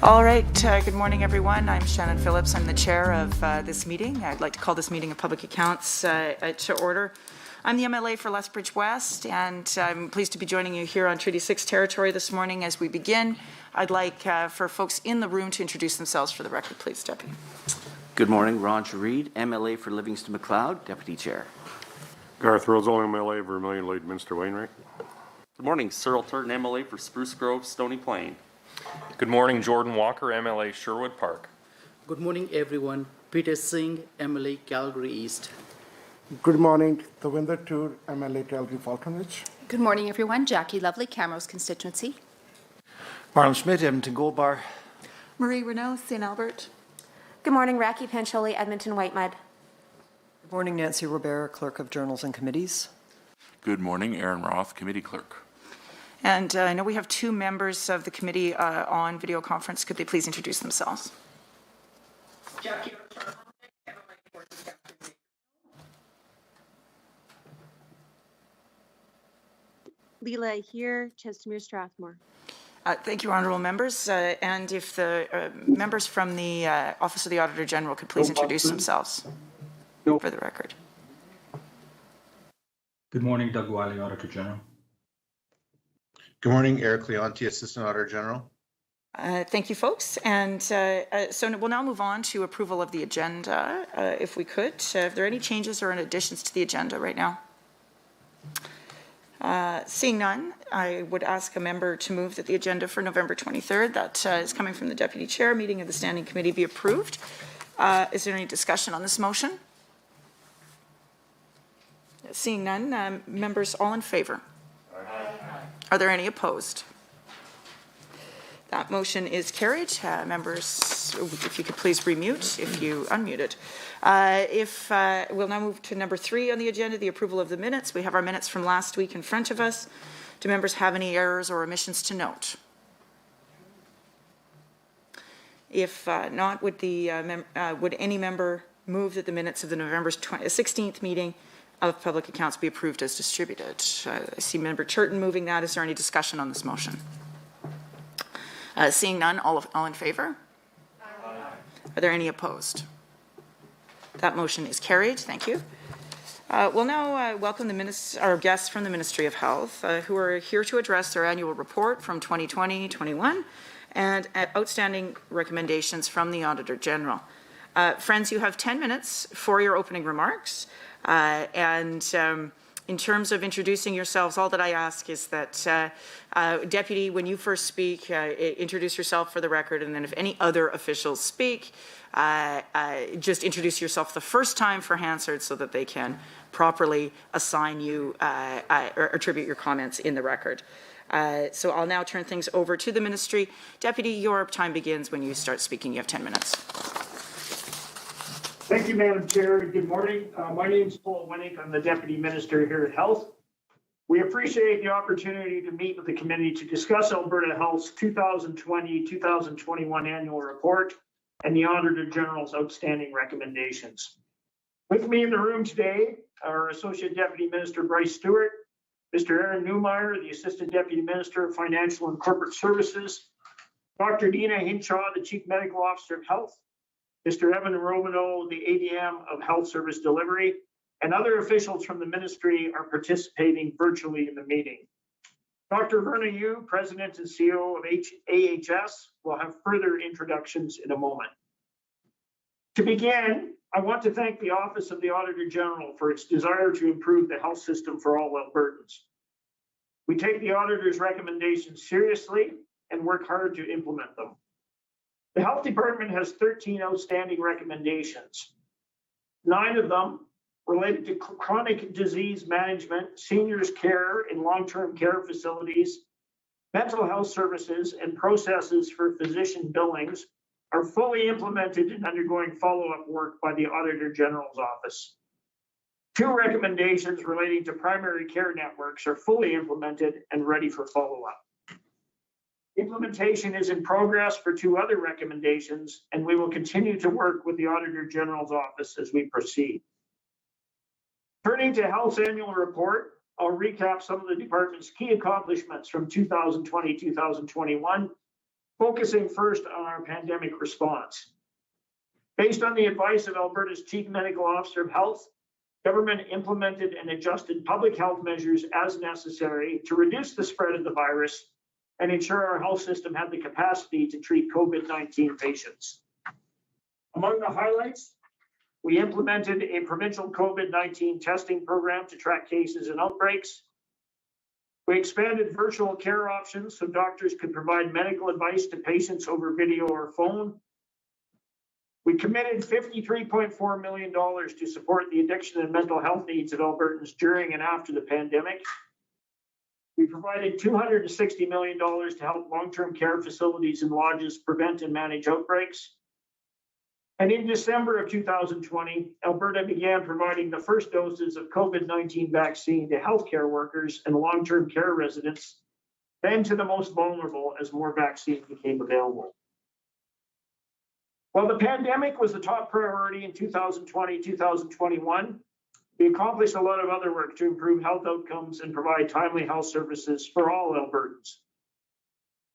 All right, good morning everyone. I'm Shannon Phillips. I'm the chair of this meeting. I'd like to call this meeting of Public Accounts to order. I'm the MLA for Lethbridge West, and I'm pleased to be joining you here on Treaty 6 territory this morning. As we begin, I'd like for folks in the room to introduce themselves for the record, please, Deputy. Good morning, Roger Reid, MLA for Livingston McLeod, Deputy Chair. Garth Rosal, MLA, Vermilion, Lloydminster, Wainwright. Good morning, Cyril Turton, MLA for Spruce Grove, Stony Plain. Good morning, Jordan Walker, MLA, Sherwood Park. Good morning, everyone. Peter Singh, MLA, Calgary East. Good morning, Tavinder Toor, MLA, Calgary Falconbridge. Good morning, everyone. Jackie Lovely, Camrose constituency. Marlon Schmidt, Edmonton Gold Bar. Marie Renault, St. Albert. Good morning, Raki Pancholi, Edmonton Whitemud. Good morning, Nancy Robert, Clerk of Journals and Committees. Good morning, Aaron Roth, Committee Clerk. And I know we have two members of the committee on video conference. Could they please introduce themselves? Jackie Leela here, Chestermere Strathmore. Thank you, honourable members. And if the members from the Office of the Auditor General could please introduce themselves for the record. Good morning, Doug Wiley, Auditor General. Good morning, Eric Leonti, Assistant Auditor General. Thank you, folks. And so we'll now move on to approval of the agenda, if we could. If there are any changes or additions to the agenda right now? Seeing none, I would ask a member to move that the agenda for November 23rd, that is coming from the Deputy Chair, meeting of the Standing Committee, be approved. Is there any discussion on this motion? Seeing none, members all in favour? Are there any opposed? That motion is carried. Members, if you could please remute if you unmuted. We'll now move to number 3 on the agenda, the approval of the minutes. We have our minutes from last week in front of us. Do members have any errors or omissions to note? If not, would any member move that the minutes of the November 16th meeting of Public Accounts be approved as distributed? I see Member Turton moving that. Is there any discussion on this motion? Seeing none, all in favour? Aye. Are there any opposed? That motion is carried. Thank you. We'll now welcome our guests from the Ministry of Health who are here to address their annual report from 2020-21 and outstanding recommendations from the Auditor General. Friends, you have 10 minutes for your opening remarks. In terms of introducing yourselves, all that I ask is that, Deputy, when you first speak, introduce yourself for the record, and then if any other officials speak, just introduce yourself the first time for Hansard so that they can properly assign you or attribute your comments in the record. So I'll now turn things over to the Ministry. Deputy, your time begins when you start speaking. You have 10 minutes. Thank you, Madam Chair. Good morning. My name is Paul Winnick. I'm the Deputy Minister here at Health. We appreciate the opportunity to meet with the committee to discuss Alberta Health's 2020-2021 annual report and the Auditor General's outstanding recommendations. With me in the room today are Associate Deputy Minister Bryce Stewart, Mr. Aaron Newmeyer, the Assistant Deputy Minister of Financial and Corporate Services, Dr. Dina Hinshaw, the Chief Medical Officer of Health, Mr. Evan Romano, the ADM of Health Service Delivery, and other officials from the ministry are participating virtually in the meeting. Dr. Verna Yu, President and CEO of AHS, will have further introductions in a moment. To begin, I want to thank the Office of the Auditor General for its desire to improve the health system for all Albertans. We take the Auditor's recommendations seriously and work hard to implement them. The Health Department has 13 outstanding recommendations. 9 of them related to chronic disease management, seniors care in long-term care facilities, mental health services, and processes for physician billings are fully implemented and undergoing follow-up work by the Auditor General's Office. 2 recommendations relating to primary care networks are fully implemented and ready for follow-up. Implementation is in progress for 2 other recommendations, and we will continue to work with the Auditor General's Office as we proceed. Turning to Health's annual report, I'll recap some of the department's key accomplishments from 2020-2021 Focusing first on our pandemic response. Based on the advice of Alberta's Chief Medical Officer of Health, government implemented and adjusted public health measures as necessary to reduce the spread of the virus and ensure our health system had the capacity to treat COVID-19 patients. Among the highlights, we implemented a provincial COVID-19 testing program to track cases and outbreaks. We expanded virtual care options so doctors could provide medical advice to patients over video or phone. We committed $53.4 million to support the addiction and mental health needs of Albertans during and after the pandemic. We provided $260 million to help long-term care facilities and lodges prevent and manage outbreaks. And in December of 2020, Alberta began providing the first doses of COVID-19 vaccine to healthcare workers and long-term care residents, then to the most vulnerable as more vaccines became available. While the pandemic was the top priority in 2020-2021, we accomplished a lot of other work to improve health outcomes and provide timely health services for all Albertans.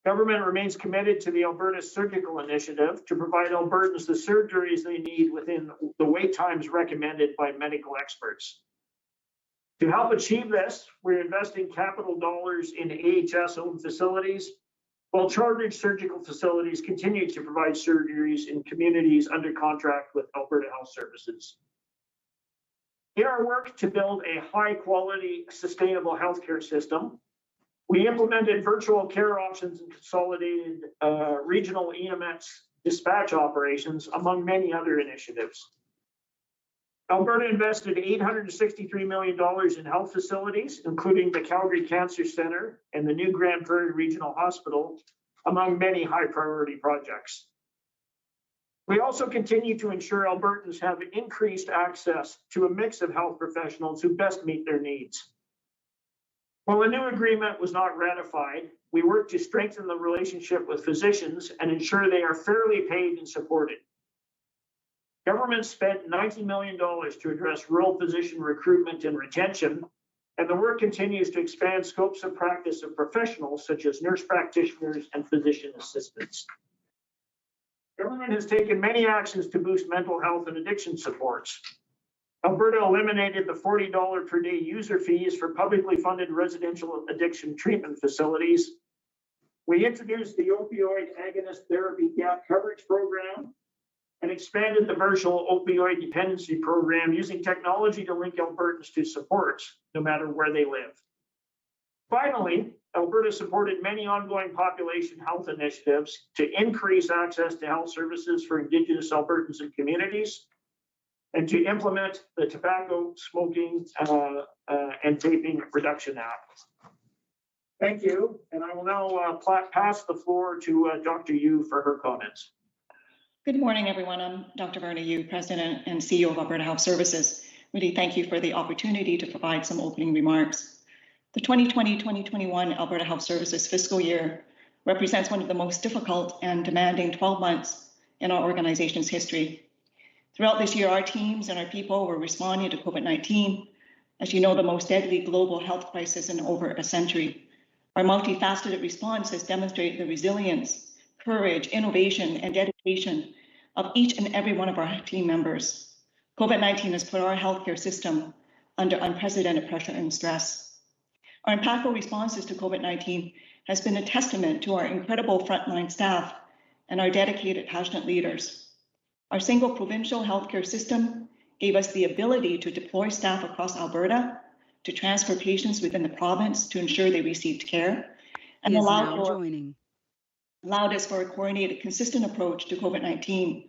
Government remains committed to the Alberta Surgical Initiative to provide Albertans the surgeries they need within the wait times recommended by medical experts. To help achieve this, we're investing capital dollars in AHS-owned facilities, while chartered surgical facilities continue to provide surgeries in communities under contract with Alberta Health Services. In our work to build a high-quality, sustainable healthcare system, we implemented virtual care options and consolidated regional EMS dispatch operations, among many other initiatives. Alberta invested $863 million in health facilities, including the Calgary Cancer Centre and the new Grand Prairie Regional Hospital, among many high-priority projects. We also continue to ensure Albertans have increased access to a mix of health professionals who best meet their needs. While a new agreement was not ratified, we worked to strengthen the relationship with physicians and ensure they are fairly paid and supported. Government spent $90 million to address rural physician recruitment and retention, and the work continues to expand scopes of practice of professionals such as nurse practitioners and physician assistants. Government has taken many actions to boost mental health and addiction supports. Alberta eliminated the $40 per day user fees for publicly funded residential addiction treatment facilities. We introduced the opioid agonist therapy gap coverage program and expanded the virtual opioid dependency program using technology to link Albertans to supports, no matter where they live. Finally, Alberta supported many ongoing population health initiatives to increase access to health services for Indigenous Albertans and communities, and to implement the Tobacco, Smoking, and Vaping Reduction Act. Thank you, and I will now pass the floor to Dr. Yu for her comments. Good morning, everyone. I'm Dr. Verna Yu, President and CEO of Alberta Health Services. Really thank you for the opportunity to provide some opening remarks. The 2020-2021 Alberta Health Services fiscal year represents one of the most difficult and demanding 12 months in our organization's history. Throughout this year, our teams and our people were responding to COVID-19, as you know, the most deadly global health crisis in over a century. Our multifaceted response has demonstrated the resilience, courage, innovation, and dedication of each and every one of our team members. COVID-19 has put our healthcare system under unprecedented pressure and stress. Our impactful responses to COVID-19 has been a testament to our incredible frontline staff and our dedicated, passionate leaders. Our single provincial healthcare system gave us the ability to deploy staff across Alberta, to transfer patients within the province to ensure they received care, and allowed us for a coordinated, consistent approach to COVID-19.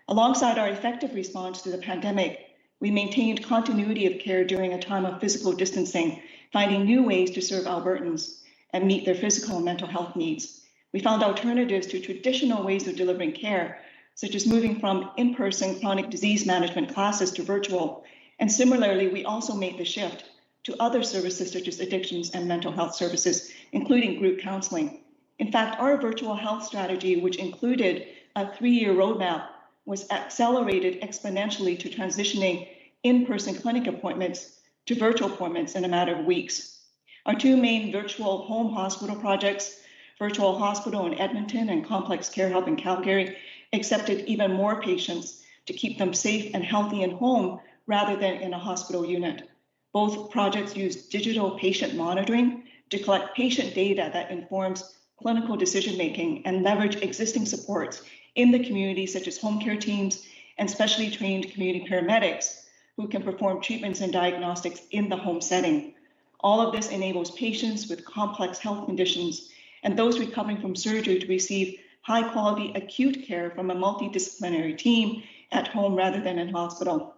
Alongside our effective response to the pandemic, we maintained continuity of care during a time of physical distancing, finding new ways to serve Albertans and meet their physical and mental health needs. We found alternatives to traditional ways of delivering care, such as moving from in-person chronic disease management classes to virtual. And similarly, we also made the shift to other services such as addictions and mental health services, including group counseling. In fact, our virtual health strategy, which included a 3-year roadmap, was accelerated exponentially to transitioning in-person clinic appointments to virtual appointments in a matter of weeks. Our 2 main virtual home hospital projects, Virtual Hospital in Edmonton and Complex Care Hub in Calgary accepted even more patients to keep them safe and healthy in home rather than in a hospital unit. Both projects use digital patient monitoring to collect patient data that informs clinical decision-making and leverage existing supports in the community, such as home care teams and specially trained community paramedics who can perform treatments and diagnostics in the home setting. All of this enables patients with complex health conditions and those recovering from surgery to receive high-quality acute care from a multidisciplinary team at home rather than in hospital.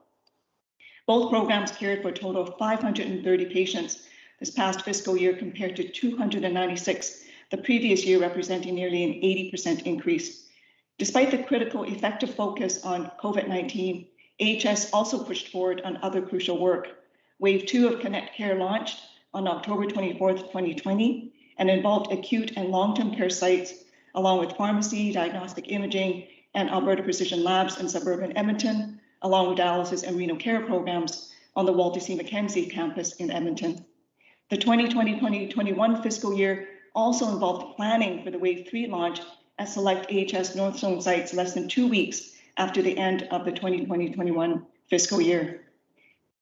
Both programs cared for a total of 530 patients this past fiscal year compared to 296 the previous year, representing nearly an 80% increase. Despite the critical effective focus on COVID-19, AHS also pushed forward on other crucial work. Wave 2 of Connect Care launched on October 24th, 2020, and involved acute and long-term care sites, along with pharmacy, diagnostic imaging, and Alberta Precision Labs in suburban Edmonton, along with dialysis and renal care programs on the Walter C. Mackenzie campus in Edmonton. The 2020-2021 fiscal year also involved planning for the Wave 3 launch at select AHS North Zone sites less than 2 weeks after the end of the 2020-21 fiscal year.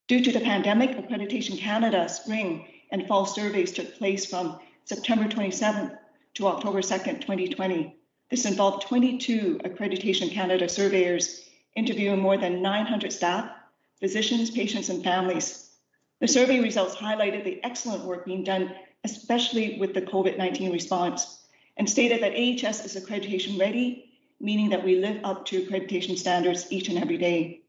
Due to the pandemic, Accreditation Canada spring and fall surveys took place from September 27th to October 2nd, 2020. This involved 22 Accreditation Canada surveyors interviewing more than 900 staff, physicians, patients, and families. The survey results highlighted the excellent work being done, especially with the COVID-19 response, and stated that AHS is accreditation ready, meaning that we live up to accreditation standards each and every day.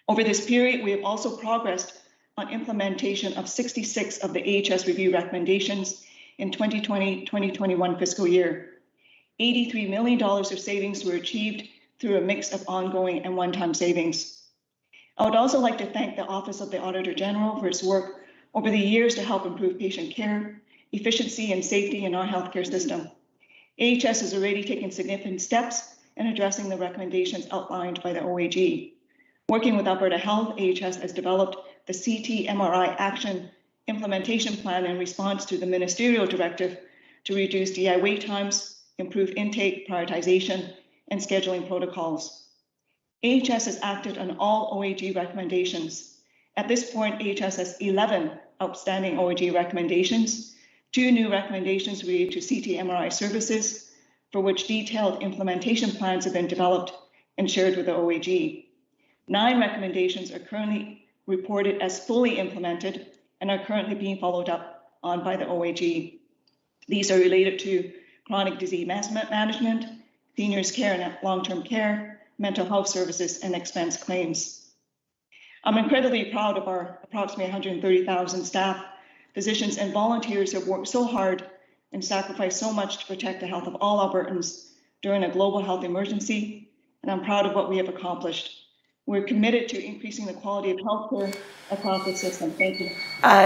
Over this period, we have also progressed on implementation of 66 of the AHS review recommendations in 2020-2021 fiscal year. $83 million of savings were achieved through a mix of ongoing and one-time savings. I would also like to thank the Office of the Auditor General for its work over the years to help improve patient care, efficiency, and safety in our healthcare system. AHS has already taken significant steps in addressing the recommendations outlined by the OAG. Working with Alberta Health, AHS has developed the CT-MRI Action Implementation Plan in response to the ministerial directive to reduce DI wait times, improve intake, prioritization, and scheduling protocols. AHS has acted on all OAG recommendations. At this point, AHS has 11 outstanding OAG recommendations, 2 new recommendations related to CT-MRI services, for which detailed implementation plans have been developed and shared with the OAG. 9 recommendations are currently reported as fully implemented and are currently being followed up on by the OAG. These are related to chronic disease management, seniors care and long-term care, mental health services, and expense claims. I'm incredibly proud of our approximately 130,000 staff, physicians, and volunteers who have worked so hard and sacrificed so much to protect the health of all Albertans during a global health emergency, and I'm proud of what we have accomplished. We're committed to increasing the quality of healthcare across the system. Thank you.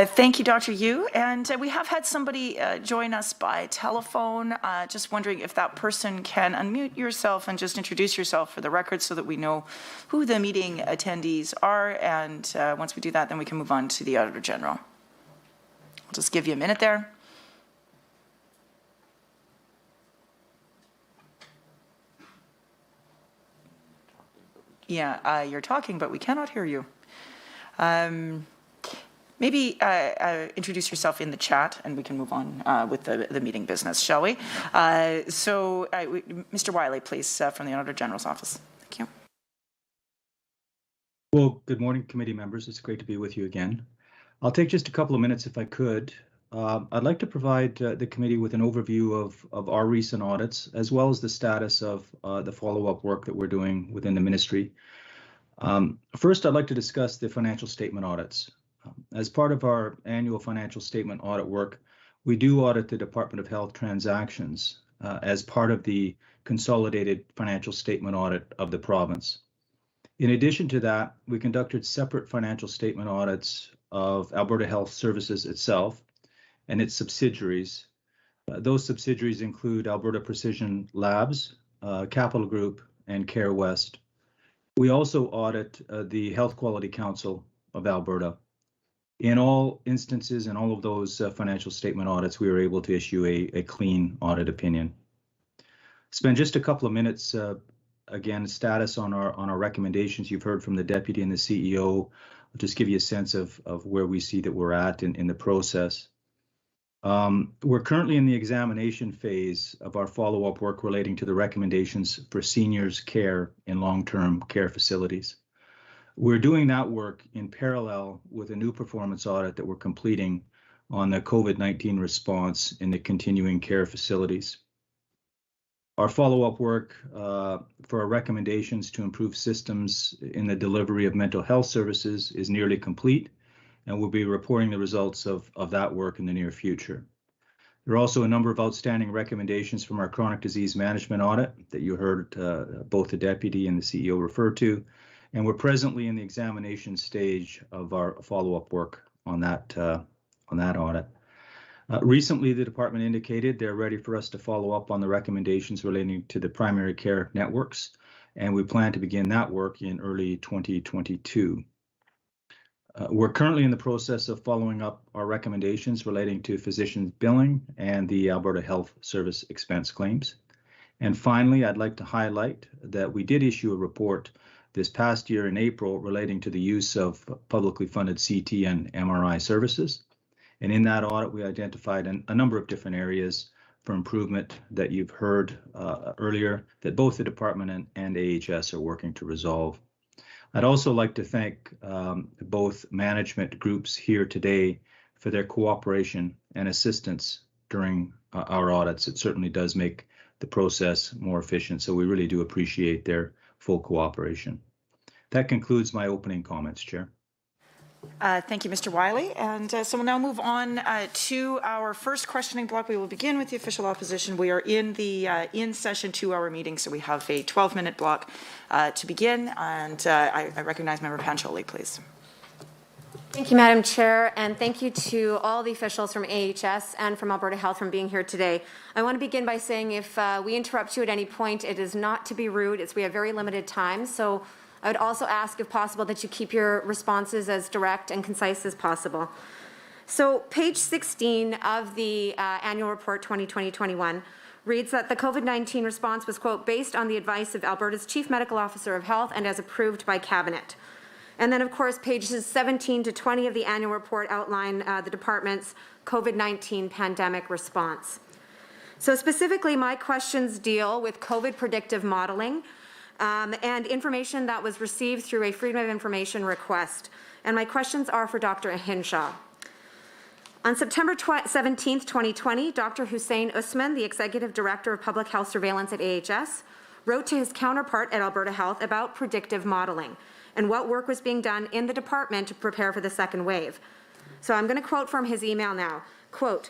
Thank you, Dr. Yu. And we have had somebody join us by telephone. Just wondering if that person can unmute yourself and just introduce yourself for the record so that we know who the meeting attendees are. And once we do that, then we can move on to the Auditor General. I'll just give you a minute there. Yeah, you're talking, but we cannot hear you. Maybe introduce yourself in the chat and we can move on with the meeting business, shall we? Mr. Wiley, please, from the Auditor General's office. Thank you. Well, good morning, committee members. It's great to be with you again. I'll take just a couple of minutes if I could. I'd like to provide the committee with an overview of our recent audits, as well as the status of the follow-up work that we're doing within the ministry. First, I'd like to discuss the financial statement audits. As part of our annual financial statement audit work, we do audit the Department of Health transactions as part of the consolidated financial statement audit of the province. In addition to that, we conducted separate financial statement audits of Alberta Health Services itself and its subsidiaries. Those subsidiaries include Alberta Precision Labs, Capital Group, and Care West. We also audit the Health Quality Council of Alberta. In all instances, in all of those financial statement audits, we were able to issue a clean audit opinion. Spend just a couple of minutes, again, status on our recommendations. You've heard from the Deputy and the CEO. I'll just give you a sense of where we see that we're at in the process. We're currently in the examination phase of our follow-up work relating to the recommendations for seniors' care in long-term care facilities. We're doing that work in parallel with a new performance audit that we're completing on the COVID-19 response in the continuing care facilities. Our follow-up work for our recommendations to improve systems in the delivery of mental health services is nearly complete, and we'll be reporting the results of that work in the near future. There are also a number of outstanding recommendations from our chronic disease management audit that you heard both the Deputy and the CEO refer to, and we're presently in the examination stage of our follow-up work on that audit. Recently, the department indicated they're ready for us to follow up on the recommendations relating to the primary care networks, and we plan to begin that work in early 2022. We're currently in the process of following up our recommendations relating to physician billing and the Alberta Health Service expense claims. And finally, I'd like to highlight that we did issue a report this past year in April relating to the use of publicly funded CT and MRI services. And in that audit, we identified a number of different areas for improvement that you've heard earlier that both the department and AHS are working to resolve. I'd also like to thank both management groups here today for their cooperation and assistance during our audits. It certainly does make the process more efficient, so we really do appreciate their full cooperation. That concludes my opening comments, Chair. Thank you, Mr. Wiley. And so we'll now move on to our first questioning block. We will begin with the official opposition. We are in the in-session 2-hour meeting, so we have a 12-minute block to begin. And I recognize Member Pancholi, please. Thank you, Madam Chair, and thank you to all the officials from AHS and from Alberta Health for being here today. I want to begin by saying if we interrupt you at any point, it is not to be rude. We have very limited time, so I would also ask, if possible, that you keep your responses as direct and concise as possible. So page 16 of the annual report 2020-21 reads that the COVID-19 response was, quote, based on the advice of Alberta's Chief Medical Officer of Health and as approved by Cabinet. And then, of course, pages 17 to 20 of the annual report outline the department's COVID-19 pandemic response. So specifically, my questions deal with COVID predictive modeling, and information that was received through a Freedom of Information request. And my questions are for Dr. Hinshaw. On September 17th, 2020, Dr. Hussein Usman, the Executive Director of Public Health Surveillance at AHS, wrote to his counterpart at Alberta Health about predictive modeling and what work was being done in the department to prepare for the second wave. So I'm going to quote from his email now. Quote,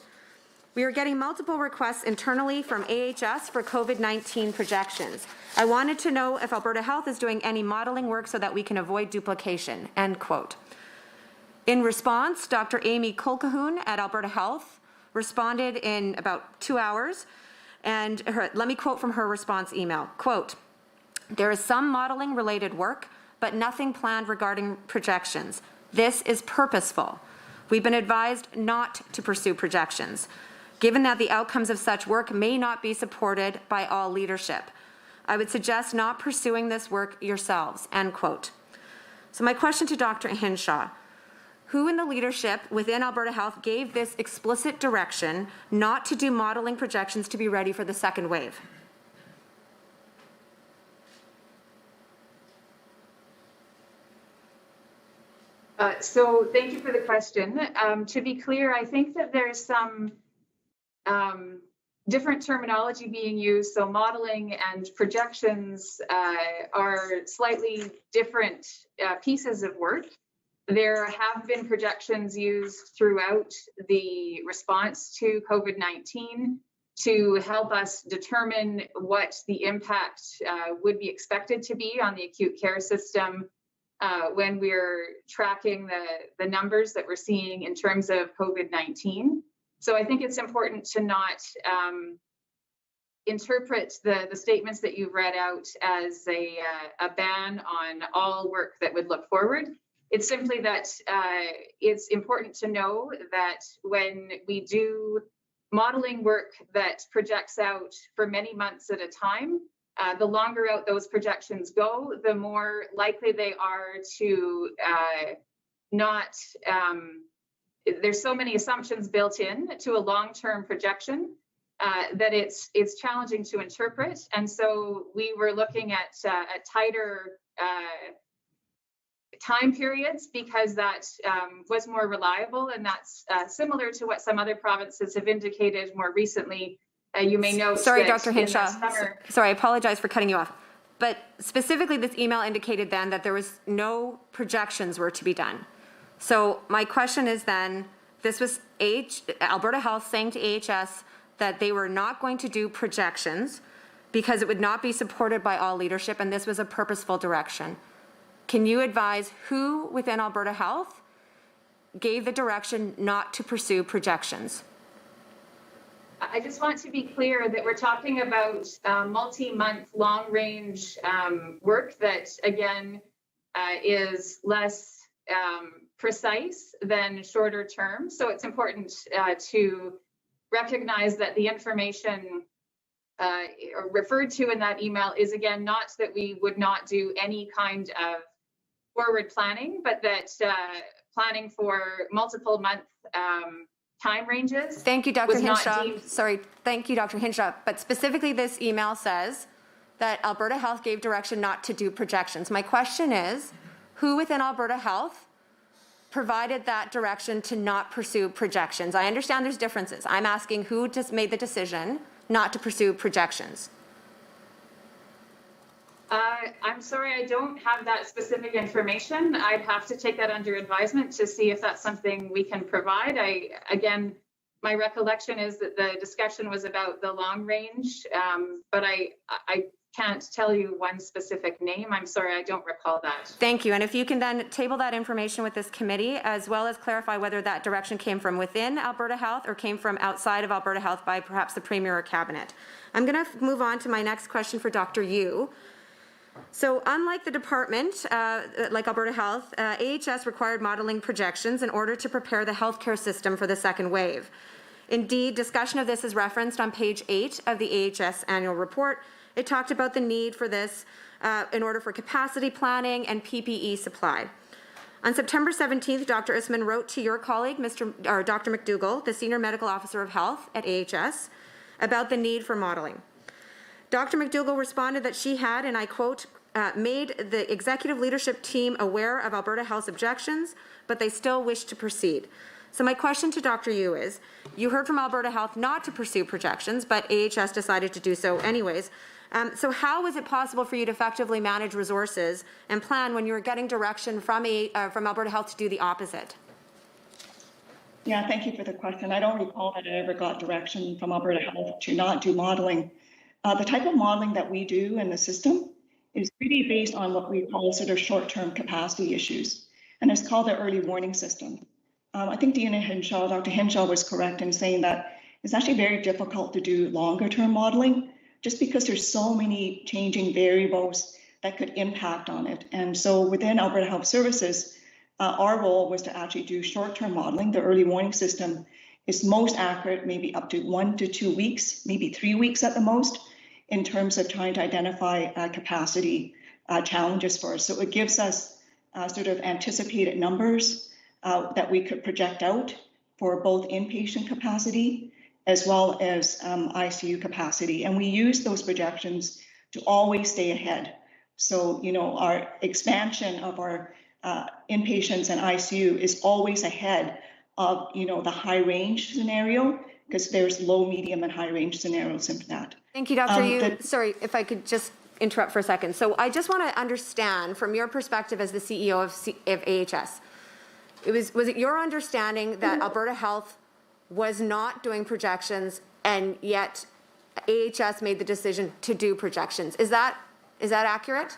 we are getting multiple requests internally from AHS for COVID-19 projections. I wanted to know if Alberta Health is doing any modeling work so that we can avoid duplication, end quote. In response, Dr. Amy Colquhoun at Alberta Health responded in about 2 hours, and let me quote from her response email, quote, there is some modeling related work, but nothing planned regarding projections. This is purposeful. We've been advised not to pursue projections, given that the outcomes of such work may not be supported by all leadership. I would suggest not pursuing this work yourselves, end quote. So my question to Dr. Hinshaw, who in the leadership within Alberta Health gave this explicit direction not to do modeling projections to be ready for the second wave? So thank you for the question. To be clear, I think that there's some different terminology being used. So modeling and projections are slightly different pieces of work. There have been projections used throughout the response to COVID-19 to help us determine what the impact would be expected to be on the acute care system when we're tracking the numbers that we're seeing in terms of COVID-19. So I think it's important to not interpret the statements that you've read out as a ban on all work that would look forward. It's simply that it's important to know that when we do modeling work that projects out for many months at a time, the longer out those projections go, the more likely they are to not, there's so many assumptions built in to a long-term projection that it's challenging to interpret. And so we were looking at tighter time periods because that was more reliable, and that's similar to what some other provinces have indicated more recently. You may note. Sorry, that Dr. Hinshaw. Sorry, I apologize for cutting you off. But specifically, this email indicated then that there was no projections were to be done. So my question is then, this was Alberta Health saying to AHS that they were not going to do projections because it would not be supported by all leadership, and this was a purposeful direction. Can you advise who within Alberta Health gave the direction not to pursue projections? I just want to be clear that we're talking about multi-month long-range work that, again, is less precise than shorter term. So it's important to recognize that the information referred to in that email is, again, not that we would not do any kind of forward planning, but that planning for multiple month time ranges. Thank you, Dr. Hinshaw. Sorry, thank you, Dr. Hinshaw. But specifically, this email says that Alberta Health gave direction not to do projections. My question is, who within Alberta Health provided that direction to not pursue projections? I understand there's differences. I'm asking who just made the decision not to pursue projections. I'm sorry, I don't have that specific information. I'd have to take that under advisement to see if that's something we can provide. Again, my recollection is that the discussion was about the long range, but I can't tell you one specific name. I'm sorry, I don't recall that. Thank you. And if you can then table that information with this committee, as well as clarify whether that direction came from within Alberta Health or came from outside of Alberta Health by perhaps the Premier or Cabinet. I'm going to move on to my next question for Dr. Yu. So unlike the department, like Alberta Health, AHS required modeling projections in order to prepare the healthcare system for the second wave. Indeed, discussion of this is referenced on page 8 of the AHS annual report. It talked about the need for this in order for capacity planning and PPE supply. On September 17th, Dr. Usman wrote to your colleague, Dr. McDougall, the Senior Medical Officer of Health at AHS, about the need for modeling. Dr. McDougall responded that she had, and I quote, made the executive leadership team aware of Alberta Health's objections, but they still wish to proceed. So my question to Dr. Yu is, you heard from Alberta Health not to pursue projections, but AHS decided to do so anyways. So how was it possible for you to effectively manage resources and plan when you were getting direction from Alberta Health to do the opposite? Yeah, thank you for the question. I don't recall that I ever got direction from Alberta Health to not do modeling. The type of modeling that we do in the system is really based on what we call sort of short-term capacity issues, and it's called the early warning system. I think Dr. Hinshaw was correct in saying that it's actually very difficult to do longer-term modeling just because there's so many changing variables that could impact on it. And so within Alberta Health Services, our role was to actually do short-term modeling. The early warning system is most accurate, maybe up to 1 to 2 weeks, maybe 3 weeks at the most, in terms of trying to identify capacity challenges for us. So it gives us sort of anticipated numbers that we could project out for both inpatient capacity as well as ICU capacity. And we use those projections to always stay ahead. So, you know, our expansion of our inpatients and ICU is always ahead of, you know, the high range scenario, because there's low, medium, and high range scenarios in that. Thank you, Dr. Yu. Sorry, if I could just interrupt for a second. So I just want to understand from your perspective as the CEO of AHS, was it your understanding that Alberta Health was not doing projections and yet AHS made the decision to do projections? Is that accurate?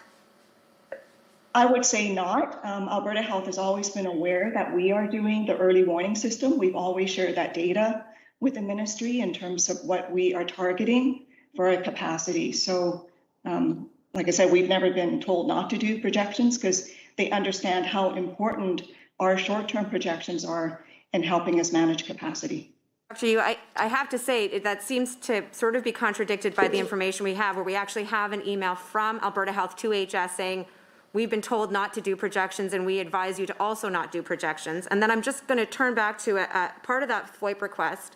I would say not. Alberta Health has always been aware that we are doing the early warning system. We've always shared that data with the ministry in terms of what we are targeting for our capacity. So, like I said, we've never been told not to do projections because they understand how important our short-term projections are in helping us manage capacity. Actually, I have to say that seems to sort of be contradicted by the information we have, where we actually have an email from Alberta Health to HS saying, we've been told not to do projections and we advise you to also not do projections. And then I'm just going to turn back to part of that FOIP request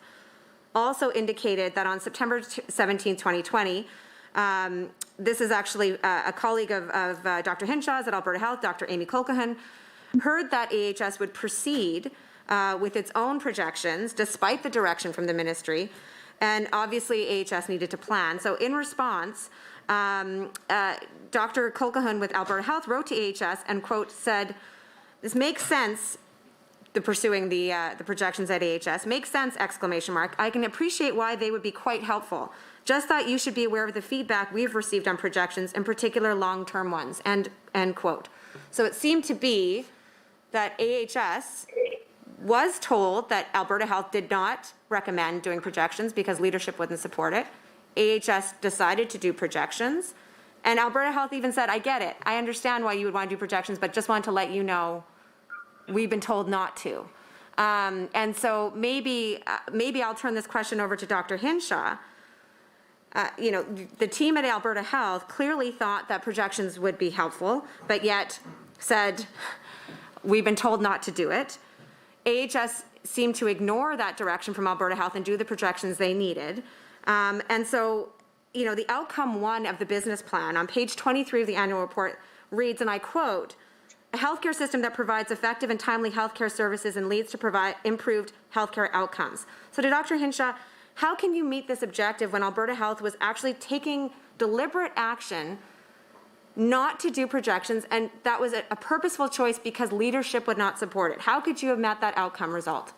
also indicated that on September 17, 2020, this is actually a colleague of Dr. Hinshaw's at Alberta Health, Dr. Amy Colquhoun, heard that AHS would proceed with its own projections despite the direction from the ministry, and obviously AHS needed to plan. So in response, Dr. Colquhoun with Alberta Health wrote to AHS and, quote, said, this makes sense, the pursuing the projections at AHS, makes sense, exclamation mark. I can appreciate why they would be quite helpful. Just thought you should be aware of the feedback we've received on projections, in particular long-term ones, end quote. So it seemed to be that AHS was told that Alberta Health did not recommend doing projections because leadership wouldn't support it. AHS decided to do projections, and Alberta Health even said, I get it, I understand why you would want to do projections, but just wanted to let you know we've been told not to. And so maybe I'll turn this question over to Dr. Hinshaw. You know, the team at Alberta Health clearly thought that projections would be helpful, but yet said, we've been told not to do it. AHS seemed to ignore that direction from Alberta Health and do the projections they needed. And so, you know, the outcome one of the business plan on page 23 of the annual report reads, and I quote, a healthcare system that provides effective and timely healthcare services and leads to provide improved healthcare outcomes. So to Dr. Hinshaw, how can you meet this objective when Alberta Health was actually taking deliberate action not to do projections, and that was a purposeful choice because leadership would not support it? How could you have met that outcome result?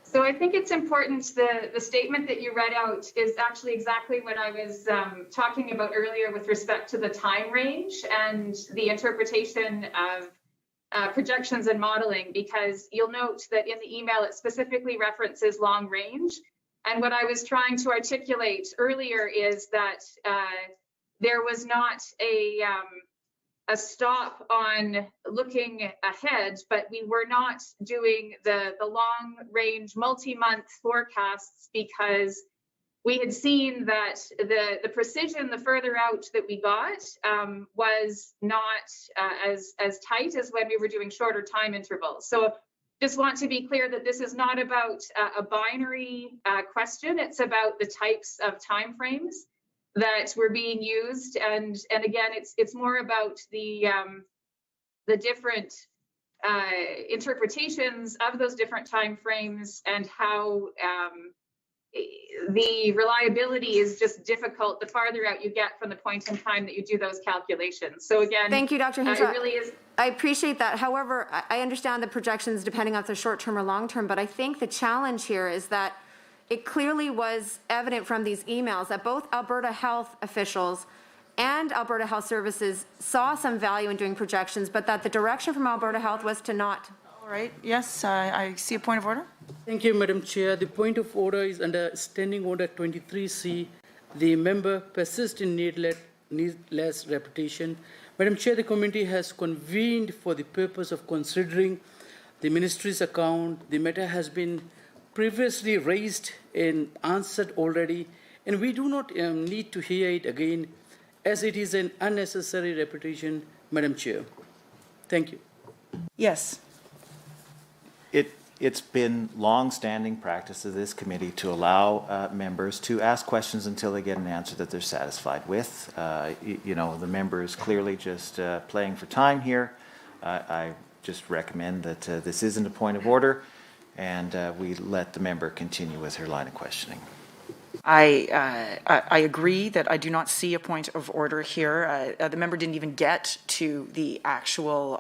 So I think it's important, the statement that you read out is actually exactly what I was talking about earlier with respect to the time range and the interpretation of projections and modeling, because you'll note that in the email it specifically references long range. And what I was trying to articulate earlier is that there was not a stop on looking ahead, but we were not doing the long range multi-month forecasts because we had seen that the precision, the further out that we got, was not as tight as when we were doing shorter time intervals. So just want to be clear that this is not about a binary question. It's about the types of timeframes that were being used, and again, it's more about the different interpretations of those different timeframes and how the reliability is just difficult the farther out you get from the point in time that you do those calculations. So again, thank you, Dr. Hinshaw. It really is. I appreciate that. However, I understand the projections depending on if they're short-term or long-term, but I think the challenge here is that it clearly was evident from these emails that both Alberta Health officials and Alberta Health Services saw some value in doing projections, but that the direction from Alberta Health was to not. All right, yes, I see a point of order. Thank you, Madam Chair. The point of order is under Standing Order 23C. The member persists in needless repetition. Madam Chair, the committee has convened for the purpose of considering the Ministry's account. The matter has been previously raised and answered already, and we do not need to hear it again as it is an unnecessary repetition, Madam Chair. Thank you. Yes. It's been long-standing practice of this committee to allow members to ask questions until they get an answer that they're satisfied with. You know, the member is clearly just playing for time here. I just recommend that this isn't a point of order, and we let the member continue with her line of questioning. I agree that I do not see a point of order here. The member didn't even get to the actual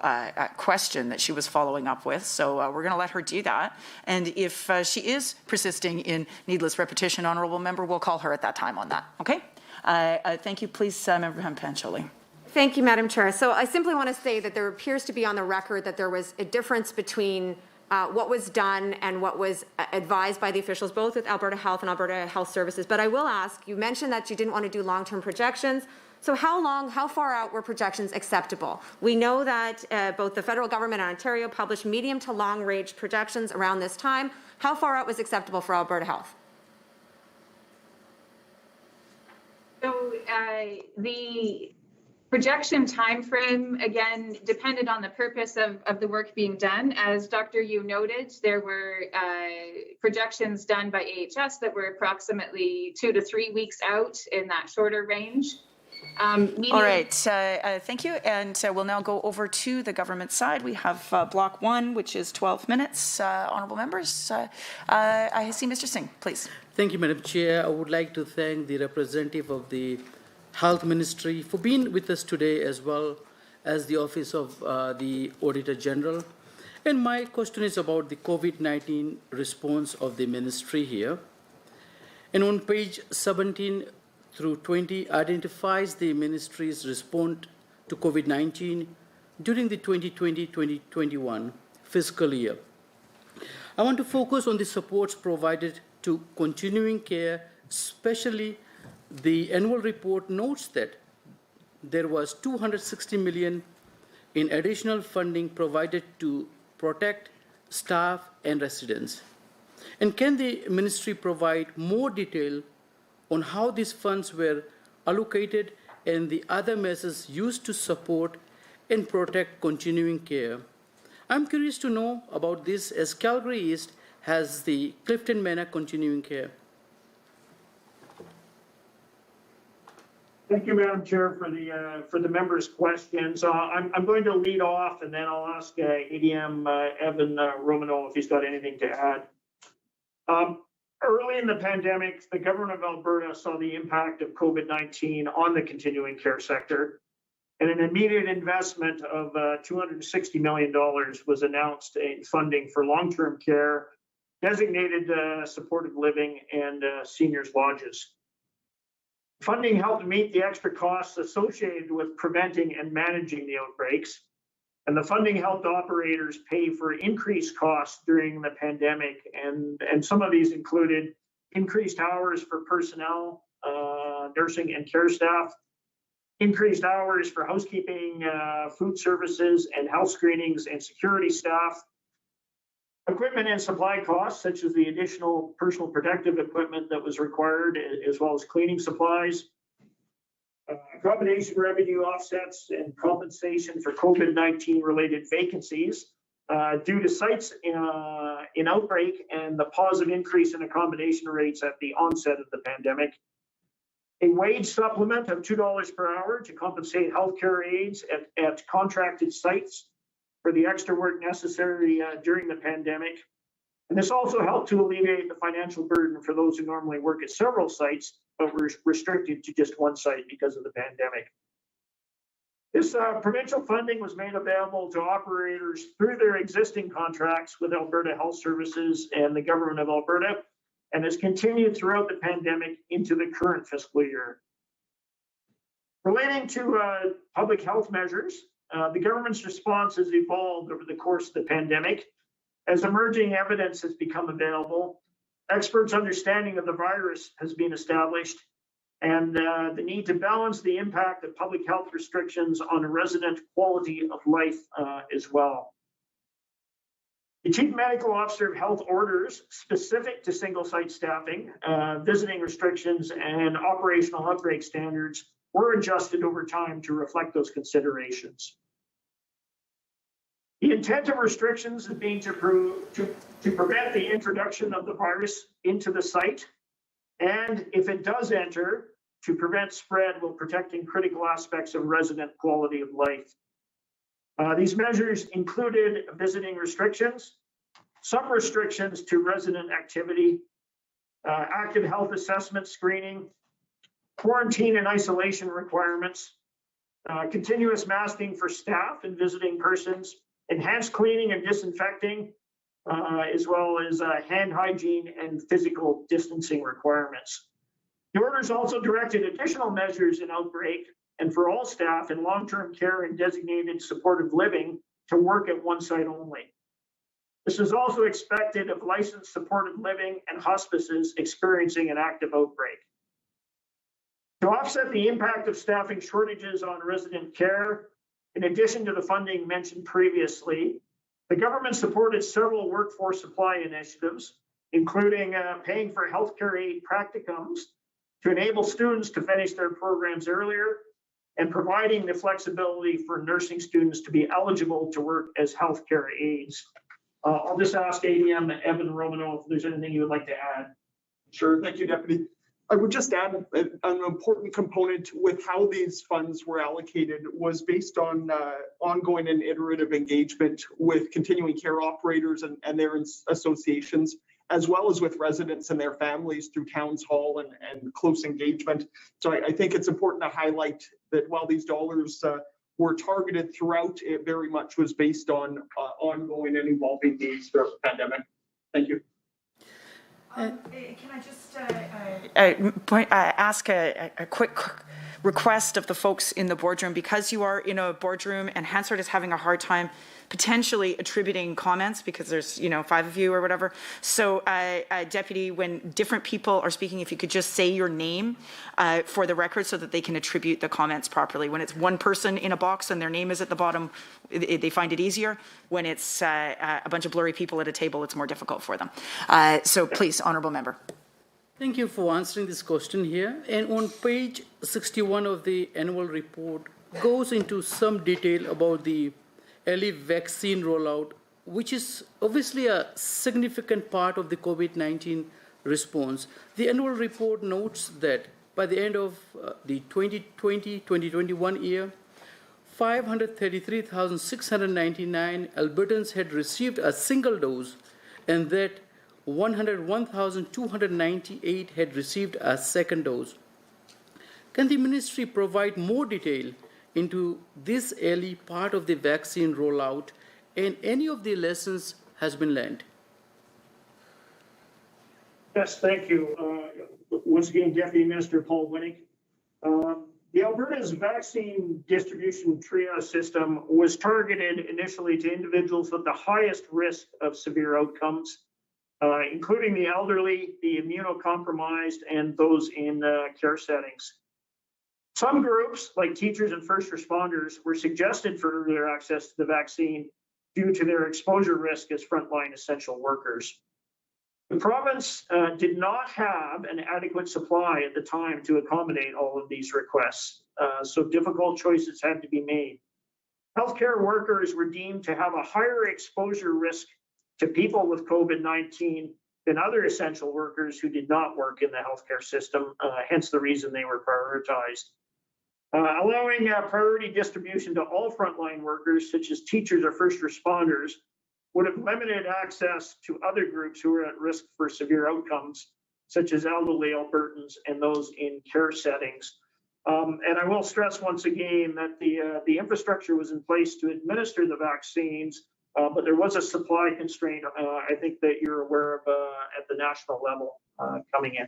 question that she was following up with, so we're going to let her do that. And if she is persisting in needless repetition, honourable member, we'll call her at that time on that. Okay? Thank you. Please, Member Pancholi. Thank you, Madam Chair. So I simply want to say that there appears to be on the record that there was a difference between what was done and what was advised by the officials, both with Alberta Health and Alberta Health Services. But I will ask, you mentioned that you didn't want to do long-term projections. So how far out were projections acceptable? We know that both the federal government and Ontario published medium to long range projections around this time. How far out was acceptable for Alberta Health? So the projection timeframe, again, depended on the purpose of the work being done. As Dr. Yu noted, there were projections done by AHS that were approximately 2 to 3 weeks out in that shorter range. All right, thank you. And we'll now go over to the government side. We have block 1, which is 12 minutes. Honourable members, I see Mr. Singh, please. Thank you, Madam Chair. I would like to thank the representative of the Health Ministry for being with us today, as well as the Office of the Auditor General. And my question is about the COVID-19 response of the ministry here. And on page 17 through 20 identifies the ministry's response to COVID-19 during the 2020-2021 fiscal year. I want to focus on the supports provided to continuing care, especially the annual report notes that there was $260 million in additional funding provided to protect staff and residents. And can the ministry provide more detail on how these funds were allocated and the other measures used to support and protect continuing care? I'm curious to know about this, as Calgary East has the Clifton Manor continuing care. Thank you, Madam Chair, for the members' questions. I'm going to lead off, and then I'll ask ADM Evan Romano if he's got anything to add. Early in the pandemic, the government of Alberta saw the impact of COVID-19 on the continuing care sector, and an immediate investment of $260 million was announced in funding for long-term care, designated supported living, and seniors' lodges. Funding helped meet the extra costs associated with preventing and managing the outbreaks, and the funding helped operators pay for increased costs during the pandemic, and some of these included increased hours for personnel, nursing and care staff, increased hours for housekeeping, food services, and health screenings and security staff, equipment and supply costs, such as the additional personal protective equipment that was required, as well as cleaning supplies, accommodation revenue offsets and compensation for COVID-19 related vacancies due to sites in outbreak and the positive increase in accommodation rates at the onset of the pandemic, a wage supplement of $2 per hour to compensate healthcare aides at contracted sites for the extra work necessary during the pandemic. And this also helped to alleviate the financial burden for those who normally work at several sites, but were restricted to just one site because of the pandemic. This provincial funding was made available to operators through their existing contracts with Alberta Health Services and the Government of Alberta, and has continued throughout the pandemic into the current fiscal year. Relating to public health measures, the government's response has evolved over the course of the pandemic. As emerging evidence has become available, experts' understanding of the virus has been established, and the need to balance the impact of public health restrictions on resident quality of life as well. The Chief Medical Officer of Health orders specific to single site staffing, visiting restrictions, and operational outbreak standards were adjusted over time to reflect those considerations. The intent of restrictions has been to prevent the introduction of the virus into the site, and if it does enter, to prevent spread while protecting critical aspects of resident quality of life. These measures included visiting restrictions, some restrictions to resident activity, active health assessment screening, quarantine and isolation requirements, continuous masking for staff and visiting persons, enhanced cleaning and disinfecting, as well as hand hygiene and physical distancing requirements. The orders also directed additional measures in outbreak and for all staff in long-term care and designated supportive living to work at one site only. This is also expected of licensed supportive living and hospices experiencing an active outbreak. To offset the impact of staffing shortages on resident care, in addition to the funding mentioned previously, the government supported several workforce supply initiatives, including paying for healthcare aid practicums to enable students to finish their programs earlier, and providing the flexibility for nursing students to be eligible to work as healthcare aides. I'll just ask ADM Evan Romano if there's anything you would like to add. Sure, thank you, Deputy. I would just add an important component with how these funds were allocated was based on ongoing and iterative engagement with continuing care operators and their associations, as well as with residents and their families through Towns Hall and close engagement. So I think it's important to highlight that while these dollars were targeted throughout, it very much was based on ongoing and evolving needs throughout the pandemic. Thank you. Can I just ask a quick request of the folks in the boardroom, because you are in a boardroom and Hansard is having a hard time potentially attributing comments because there's 5 of you or whatever. So Deputy, when different people are speaking, if you could just say your name for the record so that they can attribute the comments properly. When it's one person in a box and their name is at the bottom, they find it easier. When it's a bunch of blurry people at a table, it's more difficult for them. So please, Honourable Member. Thank you for answering this question here. And on page 61 of the annual report goes into some detail about the early vaccine rollout, which is obviously a significant part of the COVID-19 response. The annual report notes that by the end of the 2020-2021 year, 533,699 Albertans had received a single dose, and that 101,298 had received a second dose. Can the ministry provide more detail into this early part of the vaccine rollout and any of the lessons has been learned? Yes, thank you. Once again, Deputy Minister Paul Winnick. The Alberta's vaccine distribution triage system was targeted initially to individuals with the highest risk of severe outcomes, including the elderly, the immunocompromised, and those in care settings. Some groups, like teachers and first responders, were suggested for earlier access to the vaccine due to their exposure risk as frontline essential workers. The province did not have an adequate supply at the time to accommodate all of these requests, so difficult choices had to be made. Healthcare workers were deemed to have a higher exposure risk to people with COVID-19 than other essential workers who did not work in the healthcare system, hence the reason they were prioritized. Allowing priority distribution to all frontline workers, such as teachers or first responders, would have limited access to other groups who are at risk for severe outcomes, such as elderly Albertans and those in care settings. And I will stress once again that the infrastructure was in place to administer the vaccines, but there was a supply constraint, I think that you're aware of at the national level coming in.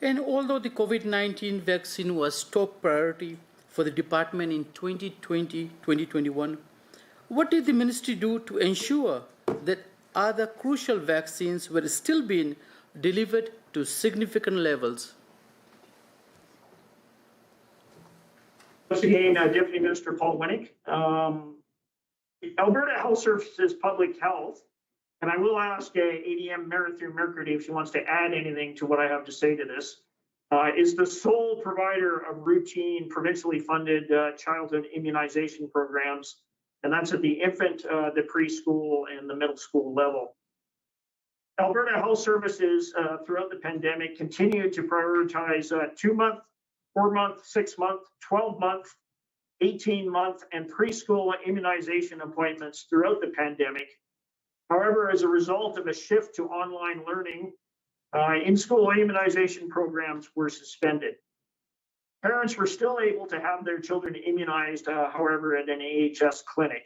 And although the COVID-19 vaccine was top priority for the department in 2020-2021, what did the ministry do to ensure that other crucial vaccines were still being delivered to significant levels? Once again, Deputy Minister Paul Winnick. Alberta Health Services Public Health, and I will ask ADM Mercury if she wants to add anything to what I have to say to this, is the sole provider of routine provincially funded childhood immunization programs, and that's at the infant, the preschool, and the middle school level. Alberta Health Services throughout the pandemic continued to prioritize 2-month, 4-month, 6-month, 12-month, 18-month, and preschool immunization appointments throughout the pandemic. However, as a result of a shift to online learning, in-school immunization programs were suspended. Parents were still able to have their children immunized, however, at an AHS clinic.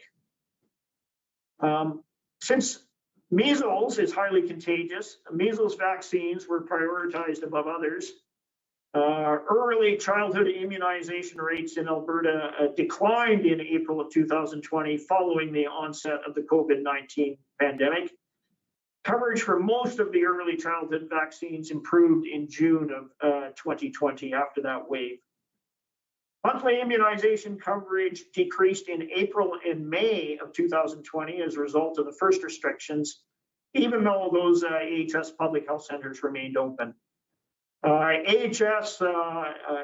Since measles is highly contagious, measles vaccines were prioritized above others. Early childhood immunization rates in Alberta declined in April of 2020 following the onset of the COVID-19 pandemic. Coverage for most of the early childhood vaccines improved in June of 2020 after that wave. Monthly immunization coverage decreased in April and May of 2020 as a result of the first restrictions, even though those AHS public health centers remained open. AHS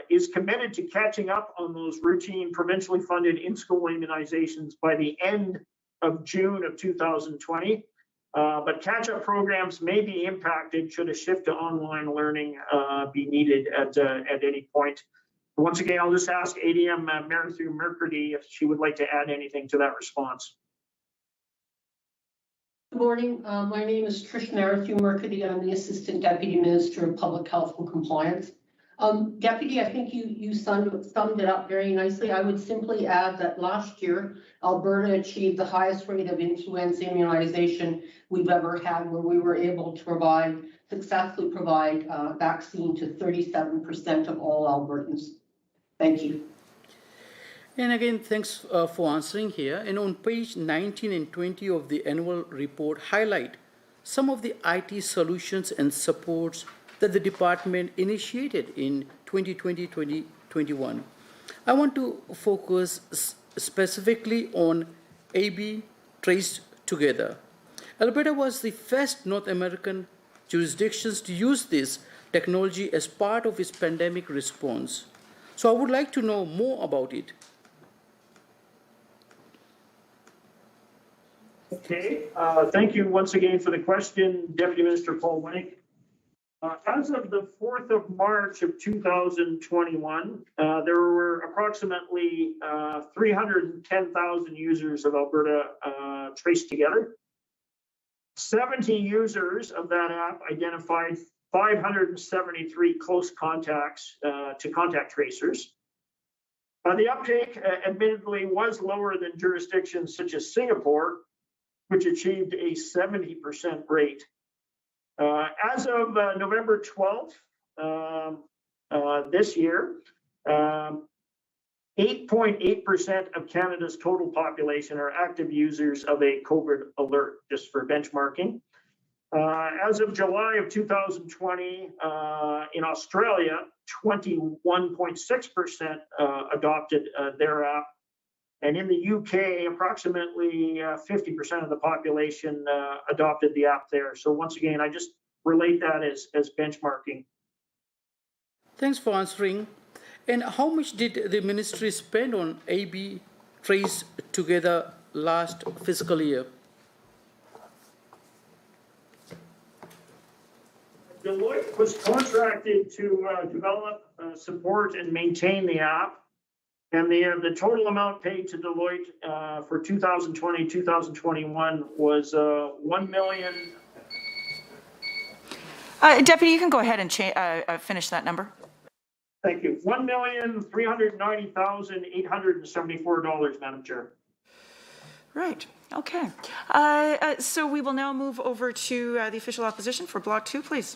is committed to catching up on those routine provincially funded in-school immunizations by the end of June of 2020. But catch-up programs may be impacted should a shift to online learning be needed at any point. Once again, I'll just ask ADM Matthew Mercredi if she would like to add anything to that response. Good morning. My name is Trish Merrithew Mercredi. I'm the Assistant Deputy Minister of Public Health and Compliance. Deputy, I think you summed it up very nicely. I would simply add that last year, Alberta achieved the highest rate of influenza immunization we've ever had, where we were able to successfully provide vaccine to 37% of all Albertans. Thank you. And again, thanks for answering here. And on page 19 and 20 of the annual report, highlight some of the IT solutions and supports that the department initiated in 2020-2021. I want to focus specifically on AB Trace Together. Alberta was the first North American jurisdictions to use this technology as part of its pandemic response. So I would like to know more about it. Okay, thank you once again for the question, Deputy Minister Paul Wennick. As of the 4th of March of 2021, there were approximately 310,000 users of Alberta Trace Together. 70 users of that app identified 573 close contacts to contact tracers. The uptake admittedly was lower than jurisdictions such as Singapore, which achieved a 70% rate. As of November 12th this year, 8.8% of Canada's total population are active users of a COVID alert, just for benchmarking. As of July of 2020, in Australia, 21.6% adopted their app. And in the UK, approximately 50% of the population adopted the app there. So once again, I just relate that as benchmarking. Thanks for answering. And how much did the ministry spend on AB Trace Together last fiscal year? Deloitte was contracted to develop, support, and maintain the app. And the total amount paid to Deloitte for 2020-2021 was $1 million. Deputy, you can go ahead and finish that number. Thank you. $1,390,874, Madam Chair. Right. Okay. So we will now move over to the official opposition for Block 2, please.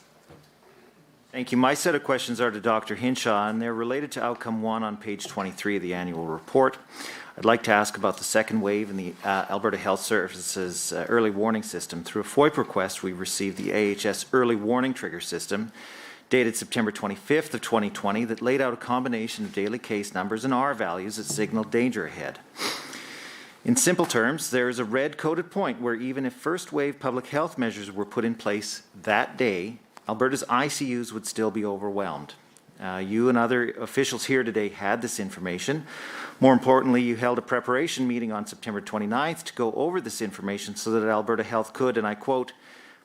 Thank you. My set of questions are to Dr. Hinshaw, and they're related to Outcome 1 on page 23 of the annual report. I'd like to ask about the second wave in the Alberta Health Services early warning system. Through a FOIP request, we received the AHS early warning trigger system, dated September 25th of 2020, that laid out a combination of daily case numbers and R values that signaled danger ahead. In simple terms, there is a red-coded point where even if first wave public health measures were put in place that day, Alberta's ICUs would still be overwhelmed. You and other officials here today had this information. More importantly, you held a preparation meeting on September 29th to go over this information so that Alberta Health could, and I quote,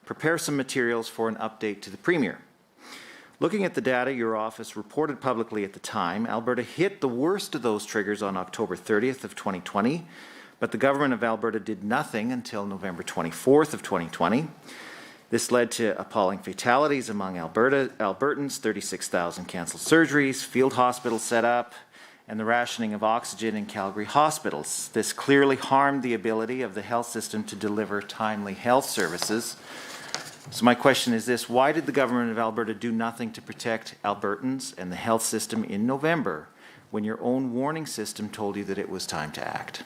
prepare some materials for an update to the Premier. Looking at the data your office reported publicly at the time, Alberta hit the worst of those triggers on October 30th of 2020, but the government of Alberta did nothing until November 24th of 2020. This led to appalling fatalities among Albertans, 36,000 cancelled surgeries, field hospitals set up, and the rationing of oxygen in Calgary hospitals. This clearly harmed the ability of the health system to deliver timely health services. So my question is this: why did the government of Alberta do nothing to protect Albertans and the health system in November when your own warning system told you that it was time to act?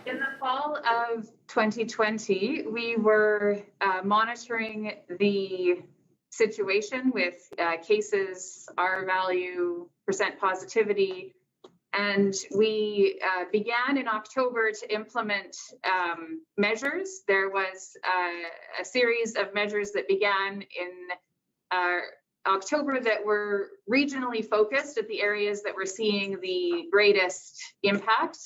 In the fall of 2020, we were monitoring the situation with cases, R value, percent positivity, and we began in October to implement measures. There was a series of measures that began in October that were regionally focused at the areas that were seeing the greatest impact.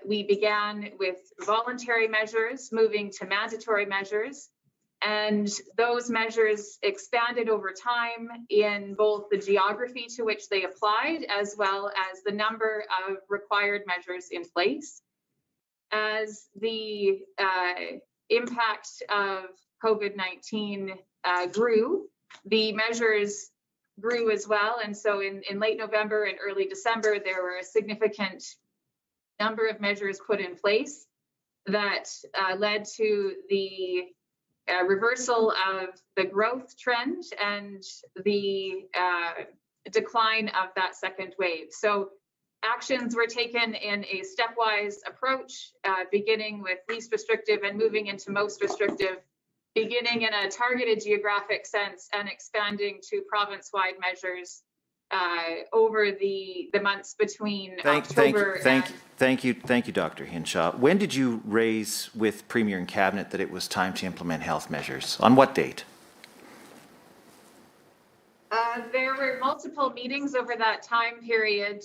We began with voluntary measures, moving to mandatory measures, and those measures expanded over time in both the geography to which they applied, as well as the number of required measures in place. As the impact of COVID-19 grew, the measures grew as well. And so in late November and early December, there were a significant number of measures put in place that led to the reversal of the growth trend and the decline of that second wave. So actions were taken in a stepwise approach, beginning with least restrictive and moving into most restrictive, beginning in a targeted geographic sense and expanding to province-wide measures over the months between October and... Thank you, Dr. Hinshaw. When did you raise with Premier and Cabinet that it was time to implement health measures? On what date? There were multiple meetings over that time period.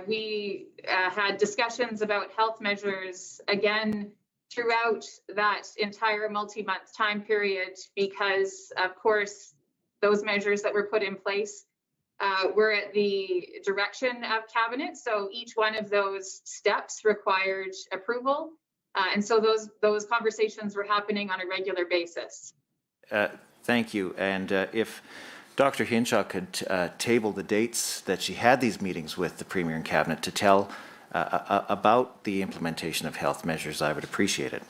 We had discussions about health measures again throughout that entire multi-month time period because, of course, those measures that were put in place were at the direction of Cabinet. So each one of those steps required approval. And so those conversations were happening on a regular basis. Thank you. And if Dr. Hinshaw could table the dates that she had these meetings with the Premier and Cabinet to tell about the implementation of health measures, I would appreciate it.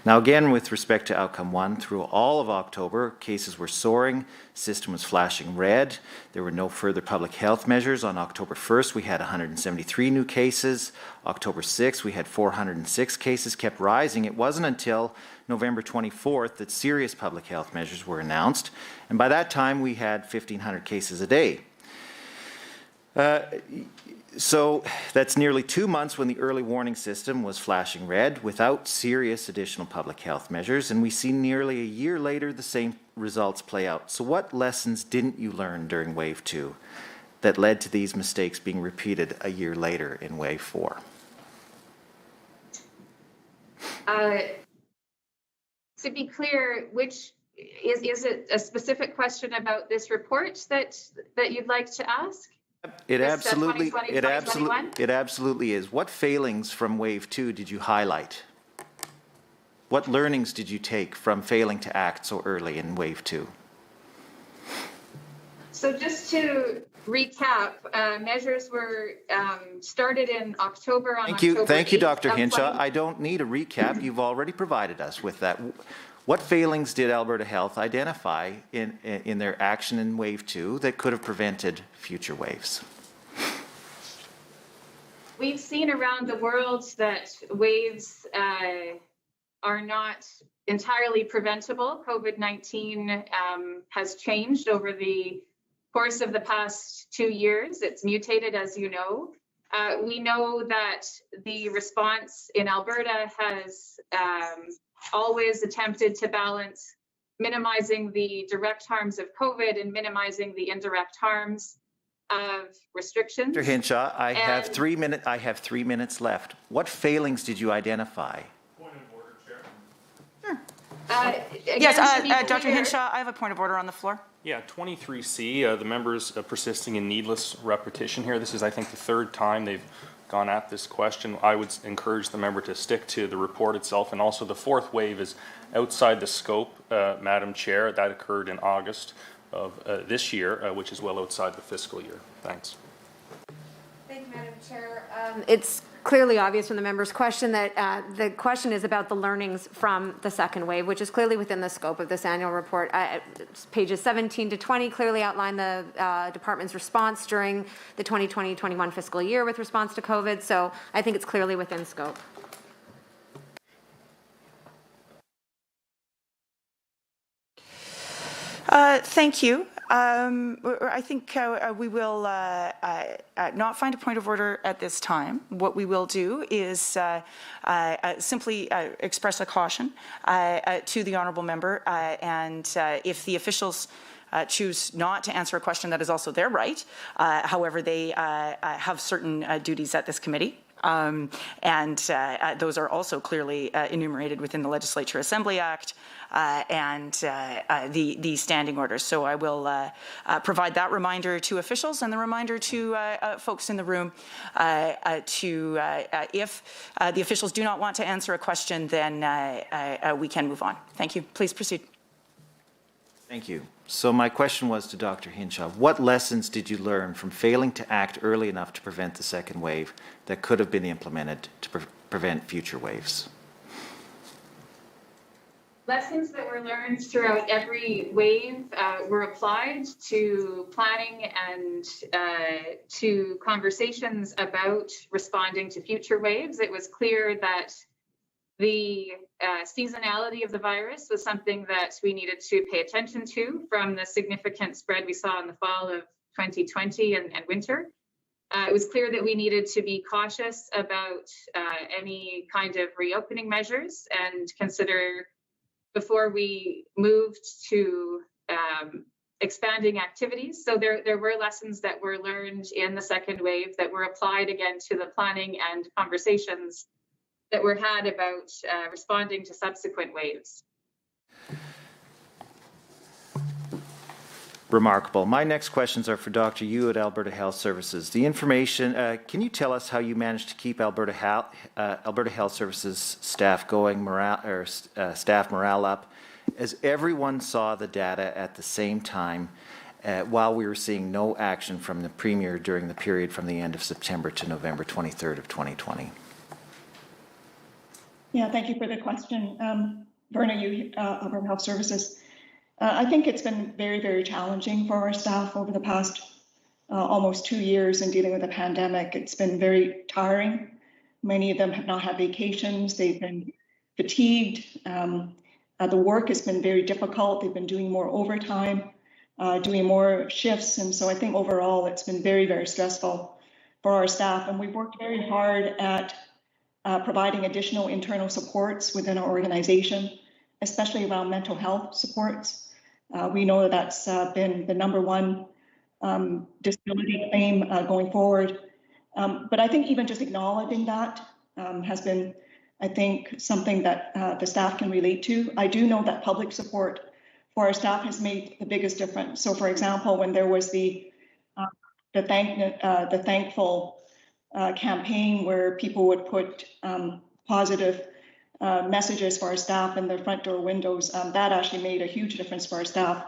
Now again, with respect to outcome 1, through all of October, cases were soaring, system was flashing red, there were no further public health measures. On October 1st, we had 173 new cases. October 6th, we had 406 cases, kept rising. It wasn't until November 24th that serious public health measures were announced, and by that time we had 1,500 cases a day. So that's nearly 2 months when the early warning system was flashing red without serious additional public health measures, and we see nearly a year later the same results play out. So what lessons didn't you learn during Wave 2 that led to these mistakes being repeated a year later in Wave 4? To be clear, which is it a specific question about this report that you'd like to ask? It absolutely is. What failings from Wave 2 did you highlight? What learnings did you take from failing to act so early in Wave 2? So just to recap, measures were started in October. Thank you, Dr. Hinshaw. I don't need a recap. You've already provided us with that. What failings did Alberta Health identify in their action in Wave 2 that could have prevented future waves? We've seen around the world that waves are not entirely preventable. COVID-19 has changed over the course of the past 2 years. It's mutated, as you know. We know that the response in Alberta has always attempted to balance minimizing the direct harms of COVID and minimizing the indirect harms of restrictions. Mr. Hinshaw, I have 3 minutes left. What failings did you identify? Point of order, Chair. Yes, Dr. Hinshaw, I have a point of order on the floor. Yeah, 23C, the members persisting in needless repetition here. This is, I think, the third time they've gone at this question. I would encourage the member to stick to the report itself, and also the fourth wave is outside the scope, Madam Chair. That occurred in August of this year, which is well outside the fiscal year. Thanks. Thank you, Madam Chair. It's clearly obvious from the member's question that the question is about the learnings from the second wave, which is clearly within the scope of this annual report. Pages 17 to 20 clearly outline the department's response during the 2020-21 fiscal year with response to COVID, so I think it's clearly within scope. Thank you. I think we will not find a point of order at this time. What we will do is simply express a caution to the honourable member, and if the officials choose not to answer a question, that is also their right. However, they have certain duties at this committee. And those are also clearly enumerated within the Legislature Assembly Act and the standing orders. So I will provide that reminder to officials and the reminder to folks in the room if the officials do not want to answer a question, then we can move on. Thank you. Please proceed. Thank you. So my question was to Dr. Hinshaw. What lessons did you learn from failing to act early enough to prevent the second wave that could have been implemented to prevent future waves? Lessons that were learned throughout every wave were applied to planning and to conversations about responding to future waves. It was clear that the seasonality of the virus was something that we needed to pay attention to from the significant spread we saw in the fall of 2020 and winter. It was clear that we needed to be cautious about any kind of reopening measures and consider before we moved to expanding activities. So there were lessons that were learned in the second wave that were applied again to the planning and conversations that were had about responding to subsequent waves. Remarkable. My next questions are for Dr. Yu at Alberta Health Services. The information, can you tell us how you managed to keep Alberta Health Services staff staff morale up, as everyone saw the data at the same time, while we were seeing no action from the Premier during the period from the end of September to November 23rd of 2020? Yeah, thank you for the question. Verna Yu, Alberta Health Services. I think it's been very, very challenging for our staff over the past almost 2 years in dealing with the pandemic. It's been very tiring. Many of them have not had vacations. They've been fatigued. The work has been very difficult. They've been doing more overtime, doing more shifts. And so I think overall it's been very, very stressful for our staff. And we've worked very hard at providing additional internal supports within our organization, especially around mental health supports. We know that that's been the #1 disability claim going forward. But I think even just acknowledging that has been, I think, something that the staff can relate to. I do know that public support for our staff has made the biggest difference. So for example, when there was the thankful campaign where people would put positive messages for our staff in their front door windows, that actually made a huge difference for our staff.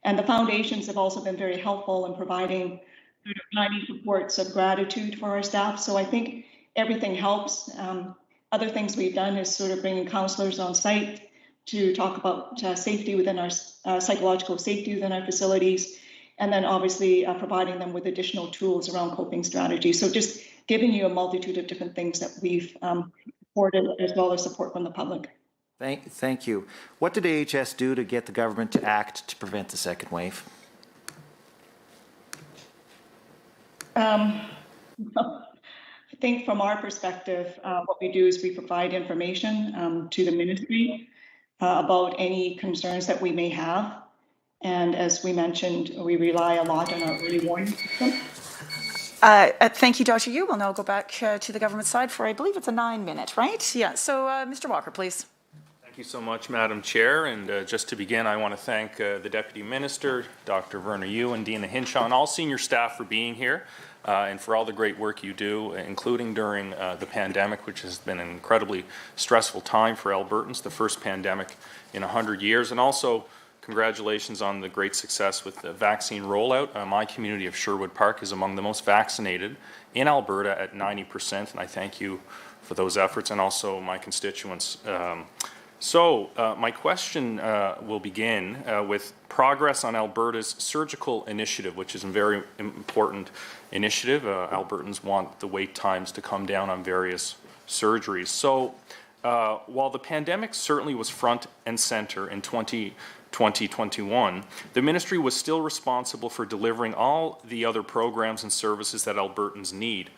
And the foundations have also been very helpful in providing timely supports of gratitude for our staff. So I think everything helps. Other things we've done is sort of bringing counselors on site to talk about safety within our psychological safety within our facilities, and then obviously providing them with additional tools around coping strategies. So just giving you a multitude of different things that we've supported, as well as support from the public. Thank you. What did AHS do to get the government to act to prevent the second wave? I think from our perspective, what we do is we provide information to the ministry about any concerns that we may have. And as we mentioned, we rely a lot on our early warning system. Thank you, Dr. Yu. We'll now go back to the government side for, I believe it's a 9-minute, right? Yeah, so Mr. Walker, please. Thank you so much, Madam Chair. And just to begin, I want to thank the Deputy Minister, Dr. Verna Yu, and Dina Hinshaw, and all senior staff for being here and for all the great work you do, including during the pandemic, which has been an incredibly stressful time for Albertans, the first pandemic in 100 years, and also congratulations on the great success with the vaccine rollout. My community of Sherwood Park is among the most vaccinated in Alberta at 90%, and I thank you for those efforts, and also my constituents. My question will begin with progress on Alberta's surgical initiative, which is a very important initiative. Albertans want the wait times to come down on various surgeries. So while the pandemic certainly was front and center in 2020 2021, the ministry was still responsible for delivering all the other programs and services that Albertans need.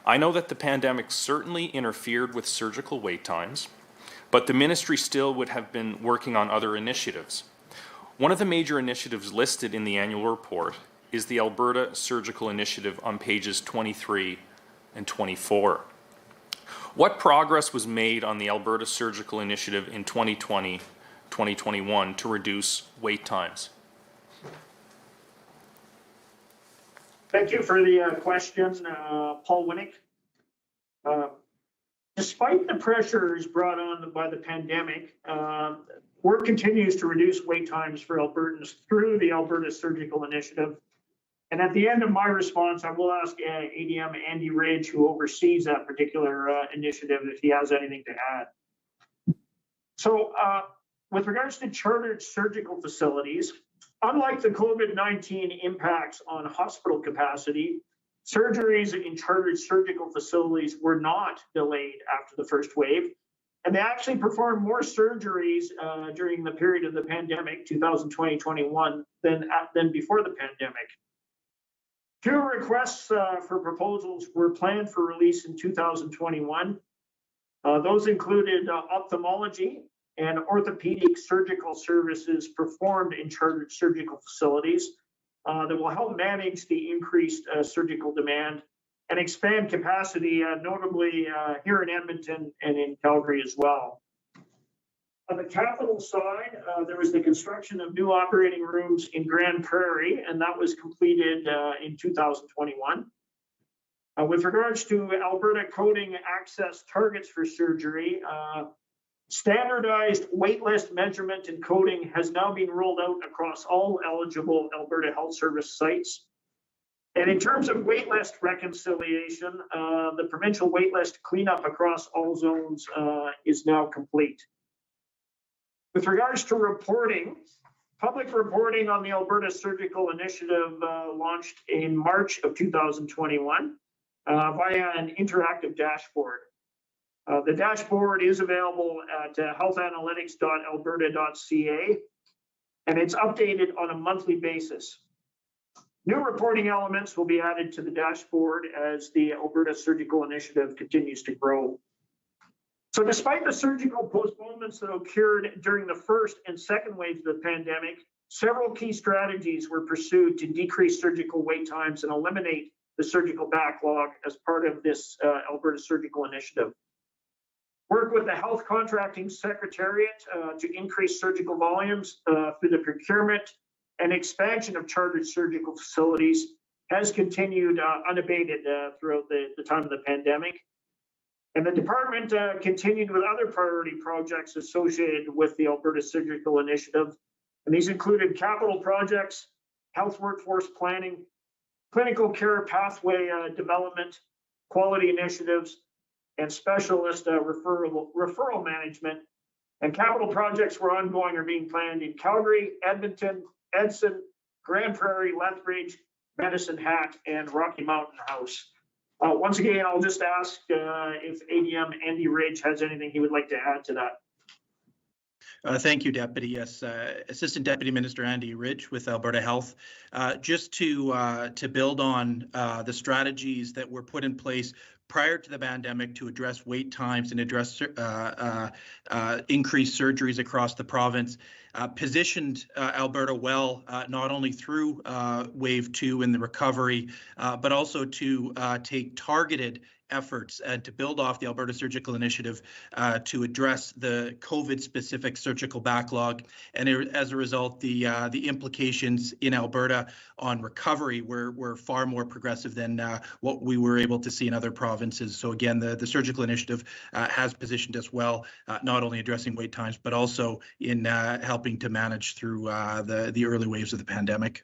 I know that the pandemic certainly interfered with surgical wait times, but the ministry still would have been working on other initiatives. One of the major initiatives listed in the annual report is the Alberta Surgical Initiative on pages 23 and 24. What progress was made on the Alberta Surgical Initiative in 2020-2021 to reduce wait times? Thank you for the question, Paul Winnick. Despite the pressures brought on by the pandemic, work continues to reduce wait times for Albertans through the Alberta Surgical Initiative. And at the end of my response, I will ask ADM Andy Ridge, who oversees that particular initiative, if he has anything to add. So with regards to chartered surgical facilities, unlike the COVID-19 impacts on hospital capacity, surgeries in chartered surgical facilities were not delayed after the first wave, and they actually performed more surgeries during the period of the pandemic, 2020-21, than before the pandemic. 2 requests for proposals were planned for release in 2021. Those included ophthalmology and orthopedic surgical services performed in chartered surgical facilities that will help manage the increased surgical demand and expand capacity, notably here in Edmonton and in Calgary as well. On the capital side, there was the construction of new operating rooms in Grand Prairie, and that was completed in 2021. With regards to Alberta coding access targets for surgery, standardized waitlist measurement and coding has now been rolled out across all eligible Alberta Health Service sites. And in terms of waitlist reconciliation, the provincial waitlist cleanup across all zones is now complete. With regards to reporting, public reporting on the Alberta Surgical Initiative launched in March of 2021 via an interactive dashboard. The dashboard is available at healthanalytics.alberta.ca, and it's updated on a monthly basis. New reporting elements will be added to the dashboard as the Alberta Surgical Initiative continues to grow. So despite the surgical postponements that occurred during the first and second waves of the pandemic, several key strategies were pursued to decrease surgical wait times and eliminate the surgical backlog as part of this Alberta Surgical Initiative. Work with the Health Contracting Secretariat to increase surgical volumes through the procurement and expansion of chartered surgical facilities has continued unabated throughout the time of the pandemic. And the department continued with other priority projects associated with the Alberta Surgical Initiative. And these included capital projects, health workforce planning, clinical care pathway development, quality initiatives, and specialist referral management. And capital projects were ongoing or being planned in Calgary, Edmonton, Edson, Grand Prairie, Lethbridge, Medicine Hat, and Rocky Mountain House. Once again, I'll just ask if ADM Andy Ridge has anything he would like to add to that. Thank you, Deputy. Yes, Assistant Deputy Minister Andy Ridge with Alberta Health. Just to build on the strategies that were put in place prior to the pandemic to address wait times and address increased surgeries across the province, positioned Alberta well, not only through Wave 2 in the recovery, but also to take targeted efforts and to build off the Alberta Surgical Initiative to address the COVID-specific surgical backlog. And as a result, the implications in Alberta on recovery were far more progressive than what we were able to see in other provinces. So again, the Surgical Initiative has positioned us well, not only addressing wait times, but also in helping to manage through the early waves of the pandemic.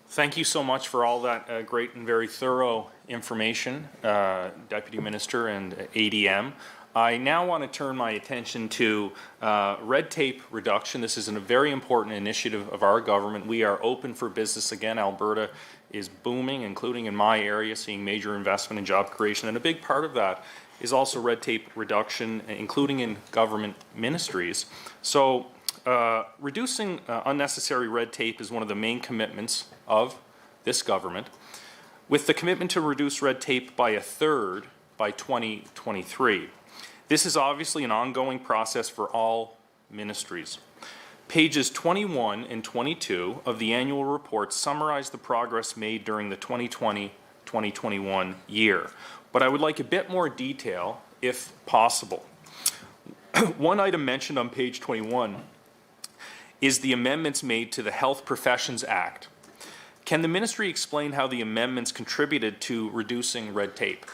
Thank you so much for all that great and very thorough information, Deputy Minister and ADM. I now want to turn my attention to red tape reduction. This is a very important initiative of our government. We are open for business again. Alberta is booming, including in my area, seeing major investment and job creation. And a big part of that is also red tape reduction, including in government ministries. So reducing unnecessary red tape is one of the main commitments of this government, with the commitment to reduce red tape by 1/3 by 2023. This is obviously an ongoing process for all ministries. Pages 21 and 22 of the annual report summarize the progress made during the 2020-2021 year, but I would like a bit more detail if possible. One item mentioned on page 21 is the amendments made to the Health Professions Act. Can the ministry explain how the amendments contributed to reducing red tape?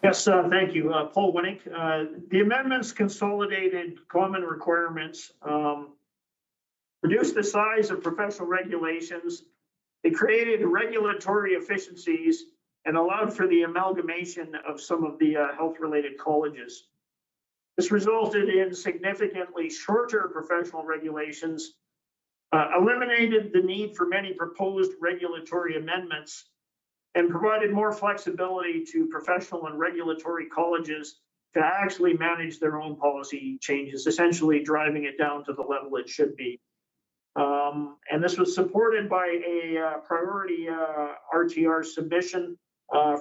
Yes, thank you. Paul Winnick. The amendments consolidated common requirements, reduced the size of professional regulations. They created regulatory efficiencies and allowed for the amalgamation of some of the health-related colleges. This resulted in significantly shorter professional regulations, eliminated the need for many proposed regulatory amendments, and provided more flexibility to professional and regulatory colleges to actually manage their own policy changes, essentially driving it down to the level it should be. And this was supported by a priority RTR submission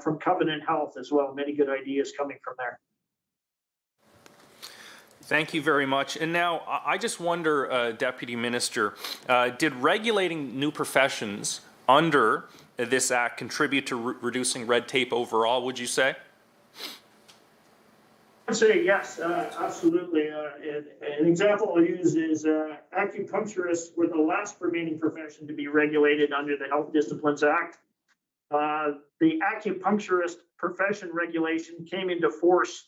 from Covenant Health as well. Many good ideas coming from there. Thank you very much. And now I just wonder, Deputy Minister, did regulating new professions under this act contribute to reducing red tape overall, would you say? I'd say yes, absolutely. An example I'll use is acupuncturists were the last remaining profession to be regulated under the Health Disciplines Act. The acupuncturist profession regulation came into force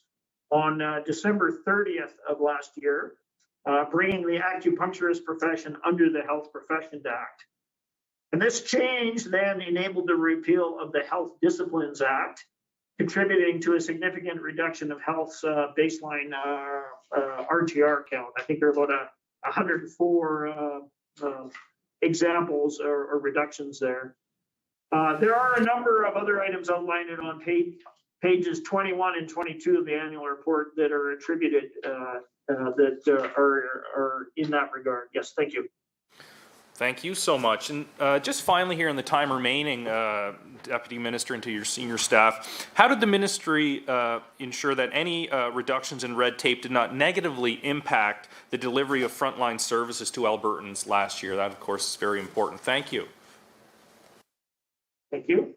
on December 30th of last year, bringing the acupuncturist profession under the Health Professions Act. And this change then enabled the repeal of the Health Disciplines Act, contributing to a significant reduction of health's baseline RTR count. I think there are about 104 examples or reductions there. There are a number of other items outlined on pages 21 and 22 of the annual report that are attributed that are in that regard. Yes, thank you. Thank you so much. And just finally here in the time remaining, Deputy Minister, and to your senior staff, how did the ministry ensure that any reductions in red tape did not negatively impact the delivery of frontline services to Albertans last year? That, of course, is very important. Thank you. Thank you.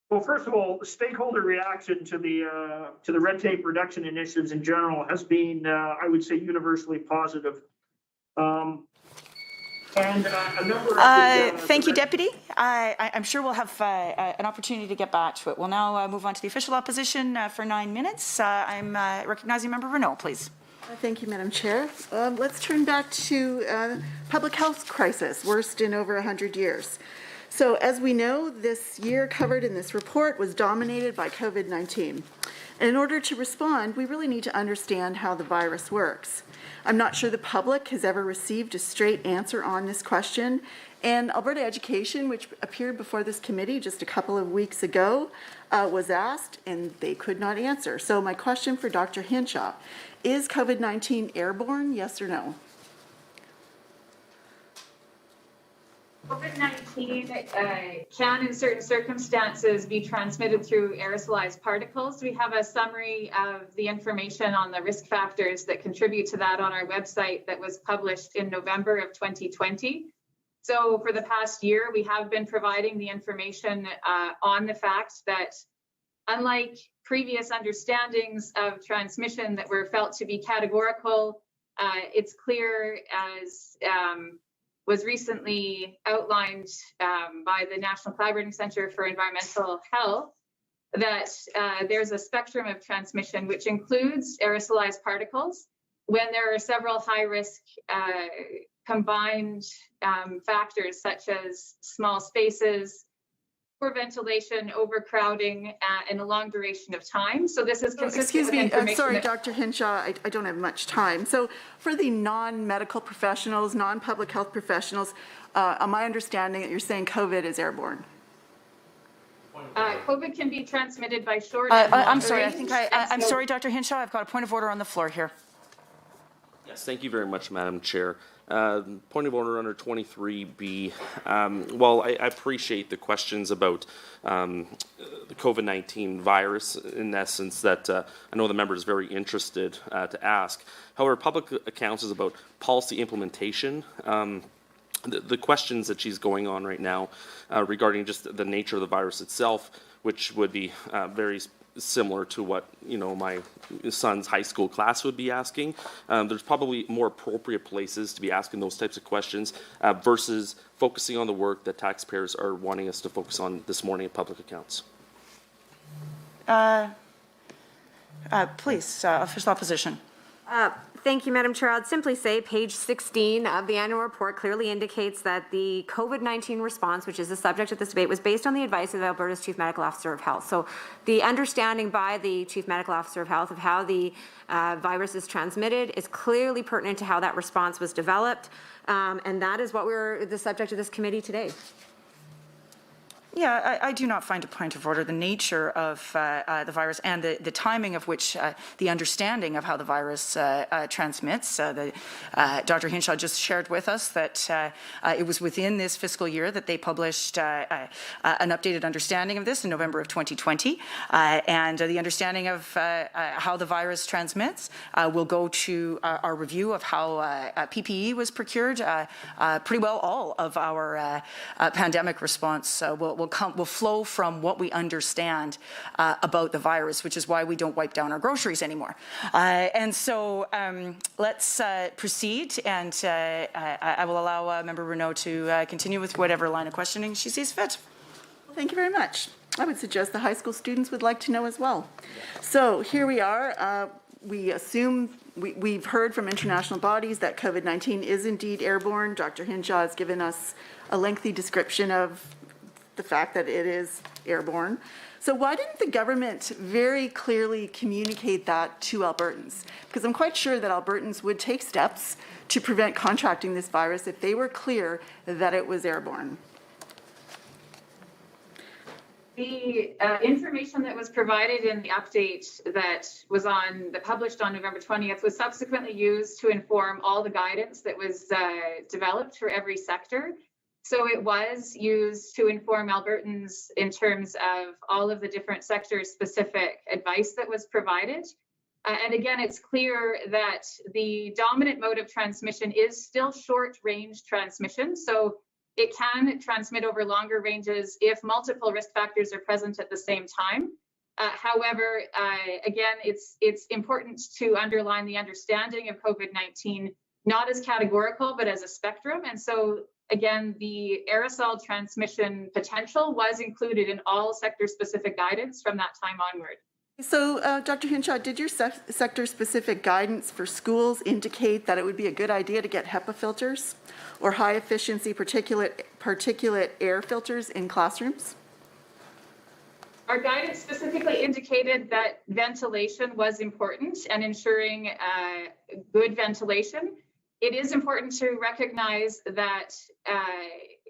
Well, first of all, the stakeholder reaction to the red tape reduction initiatives in general has been, I would say, universally positive. And a number of thank you, Deputy. I'm sure we'll have an opportunity to get back to it. We'll now move on to the official opposition for 9 minutes. I'm recognizing Member Renault, please. Thank you, Madam Chair. Let's turn back to public health crisis, worst in over 100 years. So as we know, this year covered in this report was dominated by COVID-19. And in order to respond, we really need to understand how the virus works. I'm not sure the public has ever received a straight answer on this question. And Alberta Education, which appeared before this committee just a couple of weeks ago, was asked and they could not answer. So my question for Dr. Hinshaw, is COVID-19 airborne, yes or no? COVID-19 can, in certain circumstances, be transmitted through aerosolized particles. We have a summary of the information on the risk factors that contribute to that on our website that was published in November of 2020. So for the past year, we have been providing the information on the fact that, unlike previous understandings of transmission that were felt to be categorical, it's clear, as was recently outlined by the National Collaborating Centre for Environmental Health, that there's a spectrum of transmission which includes aerosolized particles when there are several high-risk combined factors such as small spaces, poor ventilation, overcrowding, and a long duration of time. So this is consistent Excuse with me, information sorry, that- Dr. Hinshaw, I don't have much time. So for the non-medical professionals, non-public health professionals, am I understanding that you're saying COVID is airborne? COVID can be transmitted by short. I'm sorry, I'm sorry, Dr. Hinshaw, I've got a point of order on the floor here. Yes, thank you very much, Madam Chair. Point of order under 23B. Well, I appreciate the questions about the COVID-19 virus, in essence, that I know the member is very interested to ask. However, public accounts is about policy implementation. The questions that she's going on right now regarding just the nature of the virus itself, which would be very similar to what my son's high school class would be asking. There's probably more appropriate places to be asking those types of questions versus focusing on the work that taxpayers are wanting us to focus on this morning at public accounts. Please, official opposition. Thank you, Madam Chair. I'd simply say page 16 of the annual report clearly indicates that the COVID-19 response, which is the subject of this debate, was based on the advice of Alberta's Chief Medical Officer of Health. So the understanding by the Chief Medical Officer of Health of how the virus is transmitted is clearly pertinent to how that response was developed. And that is what we're the subject of this committee today. Yeah, I do not find a point of order. The nature of the virus and the timing of which the understanding of how the virus transmits. Dr. Hinshaw just shared with us that it was within this fiscal year that they published an updated understanding of this in November of 2020. And the understanding of how the virus transmits will go to our review of how PPE was procured. Pretty well all of our pandemic response will flow from what we understand about the virus, which is why we don't wipe down our groceries anymore. And so let's proceed, and I will allow Member Renaud to continue with whatever line of questioning she sees fit. Well, thank you very much. I would suggest the high school students would like to know as well. So here we are. We assume we've heard from international bodies that COVID-19 is indeed airborne. Dr. Hinshaw has given us a lengthy description of the fact that it is airborne. So why didn't the government very clearly communicate that to Albertans? Because I'm quite sure that Albertans would take steps to prevent contracting this virus if they were clear that it was airborne. The information that was provided in the update that was published on November 20th was subsequently used to inform all the guidance that was developed for every sector. So it was used to inform Albertans in terms of all of the different sector-specific advice that was provided. And again, it's clear that the dominant mode of transmission is still short-range transmission. So it can transmit over longer ranges if multiple risk factors are present at the same time. However, again, it's important to underline the understanding of COVID-19 not as categorical, but as a spectrum. And so again, the aerosol transmission potential was included in all sector-specific guidance from that time onward. So, Dr. Hinshaw, did your sector-specific guidance for schools indicate that it would be a good idea to get HEPA filters or high-efficiency particulate air filters in classrooms? Our guidance specifically indicated that ventilation was important and ensuring good ventilation. It is important to recognize that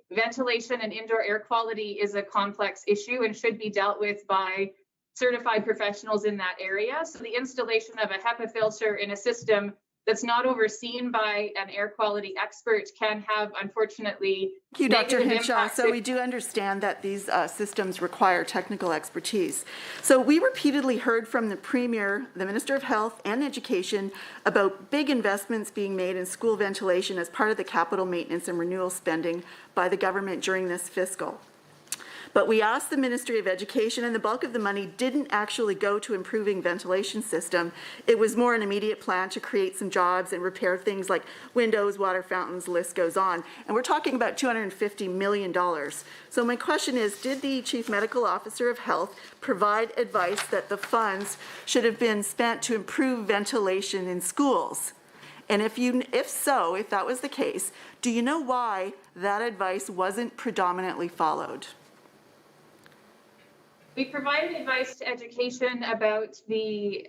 ventilation and indoor air quality is a complex issue and should be dealt with by certified professionals in that area. So the installation of a HEPA filter in a system that's not overseen by an air quality expert can have, unfortunately, thank you, Dr. negative Hinshaw. impacts. So we do understand that these systems require technical expertise. So we repeatedly heard from the Premier, the Minister of Health and Education about big investments being made in school ventilation as part of the capital maintenance and renewal spending by the government during this fiscal. But we asked the Ministry of Education, and the bulk of the money didn't actually go to improving ventilation system. It was more an immediate plan to create some jobs and repair things like windows, water fountains, the list goes on. And we're talking about $250 million. So my question is, did the Chief Medical Officer of Health provide advice that the funds should have been spent to improve ventilation in schools? And if that was the case, do you know why that advice wasn't predominantly followed? We provided advice to education about the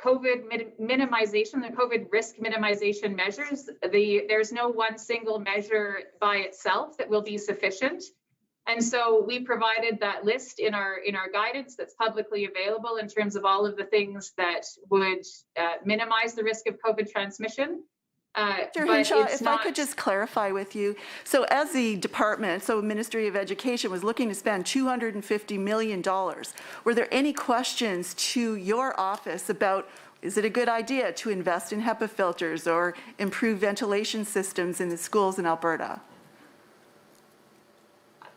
COVID minimization, the COVID risk minimization measures. There's no one single measure by itself that will be sufficient. And so we provided that list in our guidance that's publicly available in terms of all of the things that would minimize the risk of COVID transmission. Mr. Hinshaw, if I could just clarify with you. So as the department, so Ministry of Education was looking to spend $250 million. Were there any questions to your office about, is it a good idea to invest in HEPA filters or improve ventilation systems in the schools in Alberta?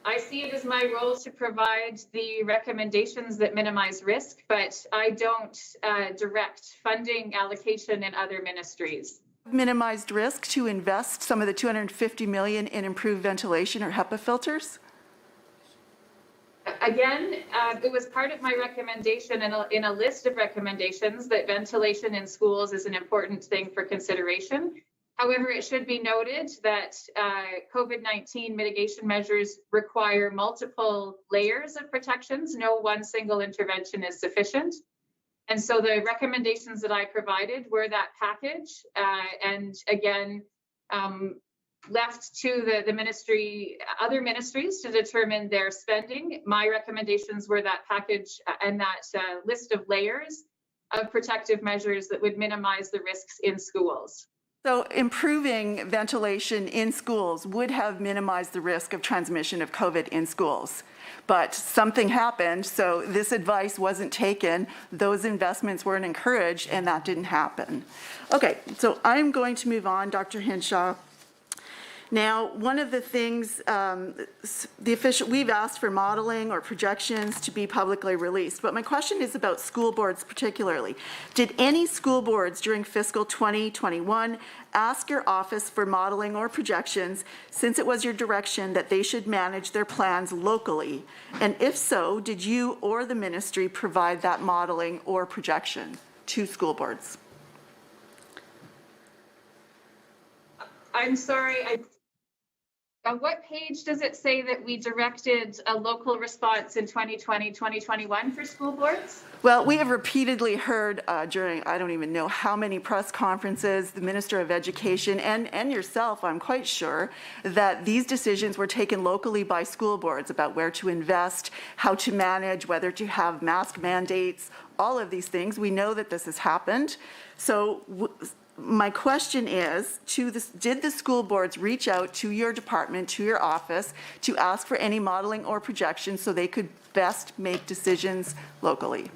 I see it as my role to provide the recommendations that minimize risk, but I don't direct funding allocation in other ministries. Minimized risk to invest some of the $250 million in improved ventilation or HEPA filters? Again, it was part of my recommendation in a list of recommendations that ventilation in schools is an important thing for consideration. However, it should be noted that COVID-19 mitigation measures require multiple layers of protections. No one single intervention is sufficient. And so the recommendations that I provided were that package, and again, left to the ministry, other ministries to determine their spending. My recommendations were that package and that list of layers of protective measures that would minimize the risks in schools. So improving ventilation in schools would have minimized the risk of transmission of COVID in schools. But something happened, so this advice wasn't taken, those investments weren't encouraged, and that didn't happen. Okay, so I'm going to move on, Dr. Hinshaw. Now, one of the things, we've asked for modeling or projections to be publicly released, but my question is about school boards particularly. Did any school boards during fiscal 2021 ask your office for modeling or projections, since it was your direction that they should manage their plans locally? And if so, did you or the ministry provide that modeling or projection to school boards? I'm sorry, on what page does it say that we directed a local response in 2020, 2021 for school boards? Well, we have repeatedly heard during, I don't even know how many press conferences, the Minister of Education and yourself, I'm quite sure, that these decisions were taken locally by school boards about where to invest, how to manage, whether to have mask mandates, all of these things. We know that this has happened. So my question is, did the school boards reach out to your department, to your office, to ask for any modeling or projections so they could best make decisions locally?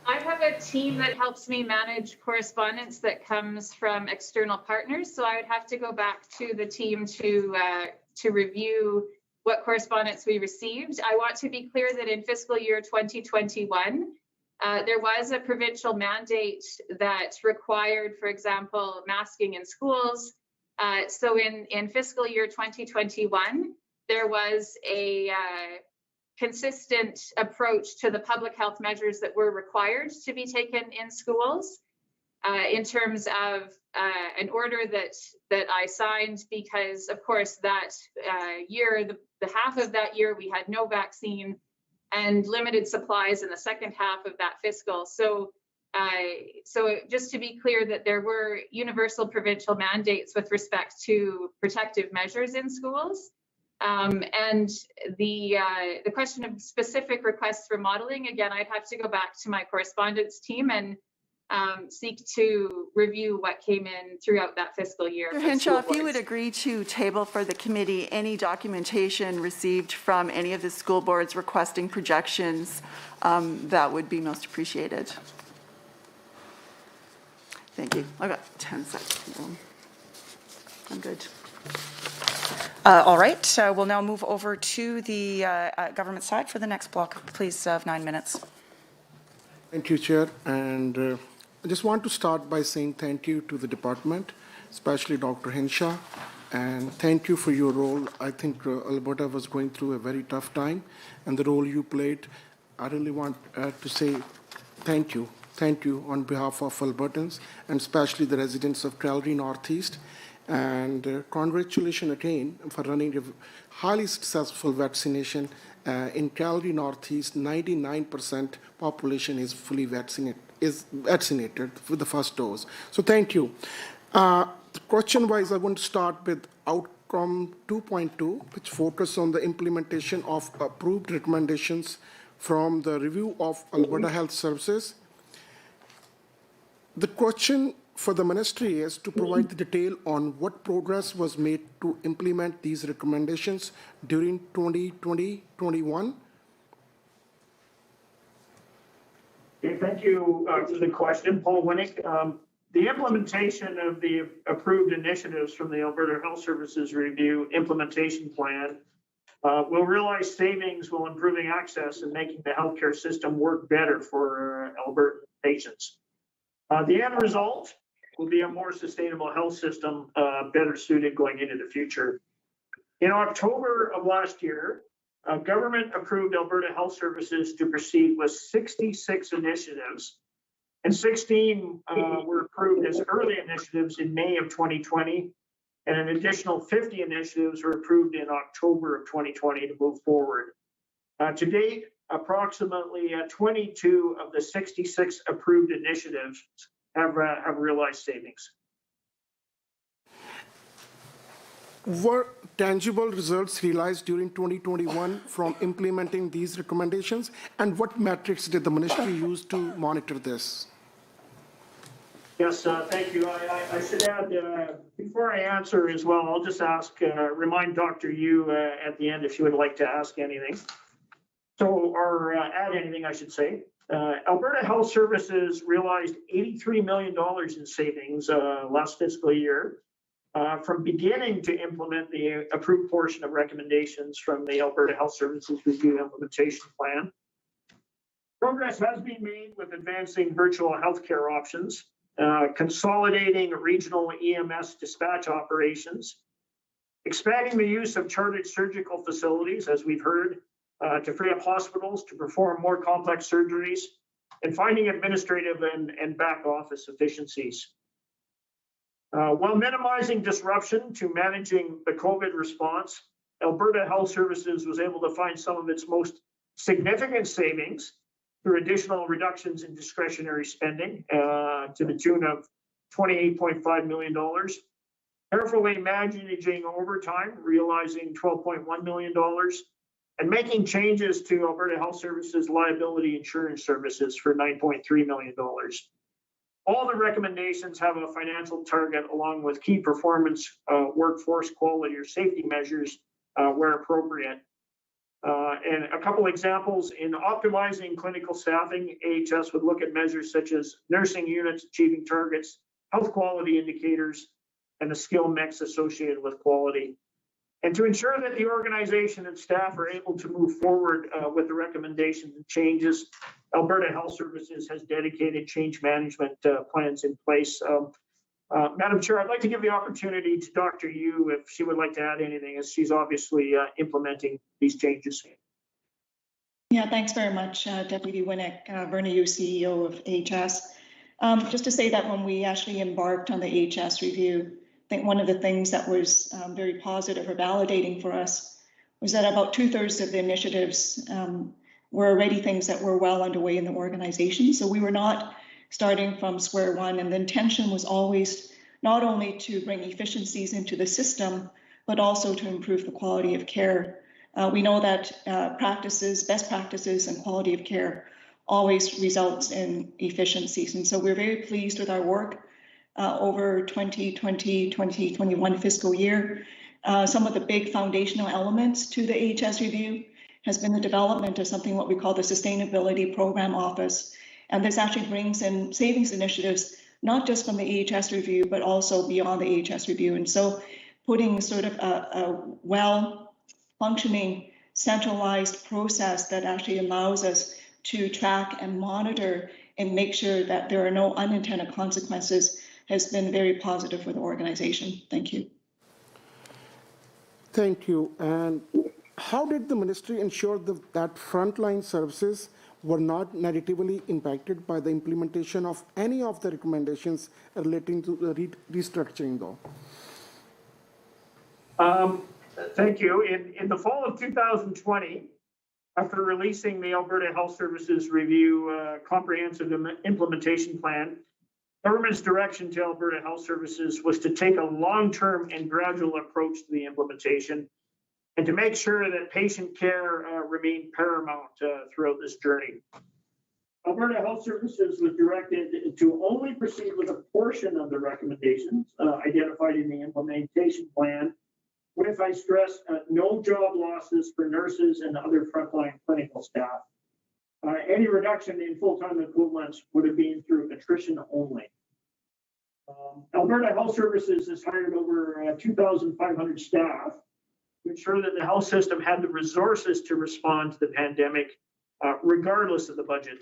I have a team that helps me manage correspondence that comes from external partners, so I would have to go back to the team to review what correspondence we received. I want to be clear that in fiscal year 2021, there was a provincial mandate that required, for example, masking in schools. So in fiscal year 2021, there was a consistent approach to the public health measures that were required to be taken in schools in terms of an order that I signed, because of course that year, the half of that year, we had no vaccine and limited supplies in the second half of that fiscal. So just to be clear that there were universal provincial mandates with respect to protective measures in schools. And the question of specific requests for modeling, again, I'd have to go back to my correspondence team and seek to review what came in throughout that fiscal year. Mr. Hinshaw, if you would agree to table for the committee any documentation received from any of the school boards requesting projections, that would be most appreciated. Thank you. I've got 10 seconds. I'm good. All right, we'll now move over to the government side for the next block, please, of 9 minutes. Thank you, Chair. And I just want to start by saying thank you to the department, especially Dr. Hinshaw, and thank you for your role. I think Alberta was going through a very tough time, and the role you played, I really want to say thank you. Thank you on behalf of Albertans, and especially the residents of Calgary Northeast. And congratulations again for running a highly successful vaccination In Calgary Northeast, 99% population is fully vaccinated with the first dose. So thank you. Question-wise, I want to start with outcome 2.2, which focus on the implementation of approved recommendations from the review of Alberta Health Services. The question for the ministry is to provide the detail on what progress was made to implement these recommendations during 2020-21. Okay, thank you for the question, Paul Winnick. The implementation of the approved initiatives from the Alberta Health Services Review Implementation Plan will realize savings while improving access and making the healthcare system work better for Alberta patients. The end result will be a more sustainable health system, better suited going into the future. In October of last year, government approved Alberta Health Services to proceed with 66 initiatives, and 16 were approved as early initiatives in May of 2020, and an additional 50 initiatives were approved in October of 2020 to move forward. To date, approximately 22 of the 66 approved initiatives have realized savings. Were tangible results realized during 2021 from implementing these recommendations? And what metrics did the ministry use to monitor this? Yes, thank you. I should add, before I answer as well, I'll just remind Dr. Yu at the end if she would like to ask anything. Or add anything, I should say. Alberta Health Services realized $83 million in savings last fiscal year from beginning to implement the approved portion of recommendations from the Alberta Health Services Review Implementation Plan. Progress has been made with advancing virtual healthcare options, consolidating regional EMS dispatch operations, expanding the use of chartered surgical facilities, as we've heard, to free up hospitals to perform more complex surgeries, and finding administrative and back office efficiencies. While minimizing disruption to managing the COVID response, Alberta Health Services was able to find some of its most significant savings through additional reductions in discretionary spending to the tune of $28.5 million. Carefully managing overtime, realizing $12.1 million, and making changes to Alberta Health Services liability insurance services for $9.3 million. All the recommendations have a financial target along with key performance, workforce quality or safety measures where appropriate. And a couple examples, in optimizing clinical staffing, AHS would look at measures such as nursing units achieving targets, health quality indicators, and the skill mix associated with quality. And to ensure that the organization and staff are able to move forward with the recommendations and changes, Alberta Health Services has dedicated change management plans in place. Madam Chair, I'd like to give the opportunity to Dr. Yu if she would like to add anything, as she's obviously implementing these changes. Yeah, thanks very much, Deputy Winnick, Verna Yu, CEO of AHS. Just to say that when we actually embarked on the AHS review, I think one of the things that was very positive or validating for us was that about 2/3 of the initiatives were already things that were well underway in the organization. So we were not starting from square one, and the intention was always not only to bring efficiencies into the system, but also to improve the quality of care. We know that best practices and quality of care always results in efficiencies. And so we're very pleased with our work over 2020-2021 fiscal year. Some of the big foundational elements to the AHS review has been the development of something what we call the Sustainability Program Office. And this actually brings in savings initiatives, not just from the AHS review, but also beyond the AHS review. And so putting sort of a well-functioning, centralized process that actually allows us to track and monitor and make sure that there are no unintended consequences has been very positive for the organization. Thank you. Thank you. And how did the ministry ensure that frontline services were not negatively impacted by the implementation of any of the recommendations relating to the restructuring, though? Thank you. In the fall of 2020, After releasing the Alberta Health Services Review Comprehensive Implementation Plan, government's direction to Alberta Health Services was to take a long-term and gradual approach to the implementation and to make sure that patient care remained paramount throughout this journey. Alberta Health Services was directed to only proceed with a portion of the recommendations identified in the implementation plan, with, I stress, no job losses for nurses and other frontline clinical staff. Any reduction in full-time equivalents would have been through attrition only. Alberta Health Services has hired over 2,500 staff to ensure that the health system had the resources to respond to the pandemic, regardless of the budget.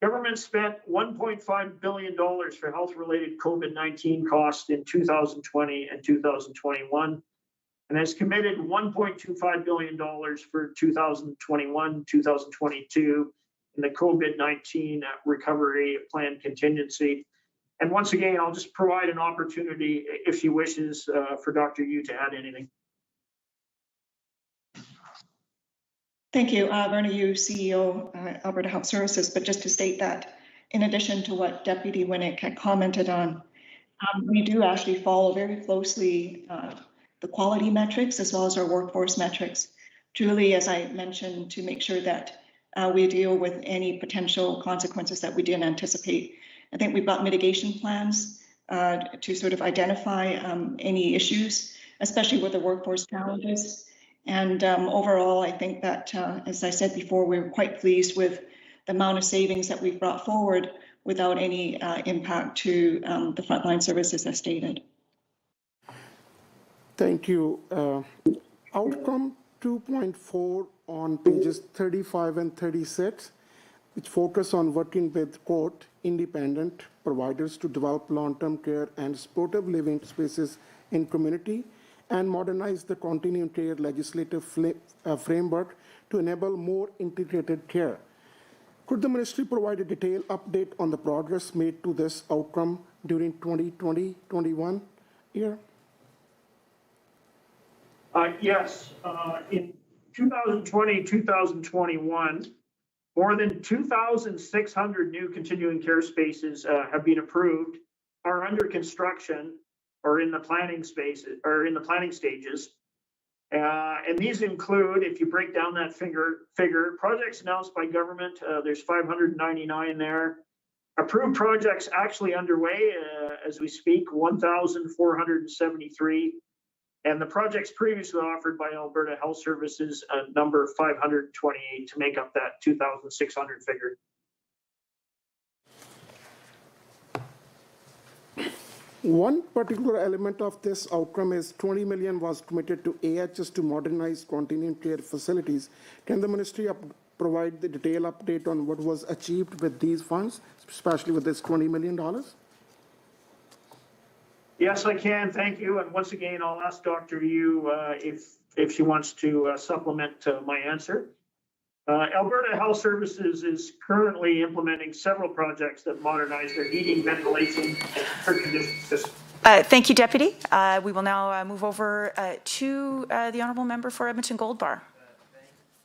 Government spent $1.5 billion for health-related COVID-19 costs in 2020 and 2021, and has committed $1.25 billion for 2021, 2022 in the COVID-19 recovery plan contingency. And once again, I'll just provide an opportunity, if she wishes, for Dr. Yu to add anything. Thank you, Verna Yu, CEO, Alberta Health Services. But just to state that, in addition to what Deputy Winnick had commented on, we do actually follow very closely the quality metrics as well as our workforce metrics, truly, as I mentioned, to make sure that we deal with any potential consequences that we didn't anticipate. I think we've got mitigation plans to sort of identify any issues, especially with the workforce challenges. And overall, I think that, as I said before, we're quite pleased with the amount of savings that we've brought forward without any impact to the frontline services as stated. Thank you. Outcome 2.4 on pages 35 and 36, which focus on working with, quote, independent providers to develop long-term care and supportive living spaces in community, and modernize the continuum care legislative framework to enable more integrated care. Could the ministry provide a detailed update on the progress made to this outcome during 2020-21 year? Yes. In 2020-2021, more than 2,600 new continuing care spaces have been approved, are under construction, or in the planning spaces, or in the planning stages. And these include, if you break down that figure, projects announced by government, there's 599 there. Approved projects actually underway as we speak, 1,473. And the projects previously offered by Alberta Health Services, number 528 to make up that 2,600 figure. One particular element of this outcome is 20 million was committed to AHS to modernize continuum care facilities. Can the ministry provide the detailed update on what was achieved with these funds, especially with this $20 million? Yes, I can. Thank you. And once again, I'll ask Dr. Yu if she wants to supplement my answer. Alberta Health Services is currently implementing several projects that modernize their heating, ventilation, and air conditioning systems. Thank you, Deputy. We will now move over to the Honourable Member for Edmonton Gold Bar.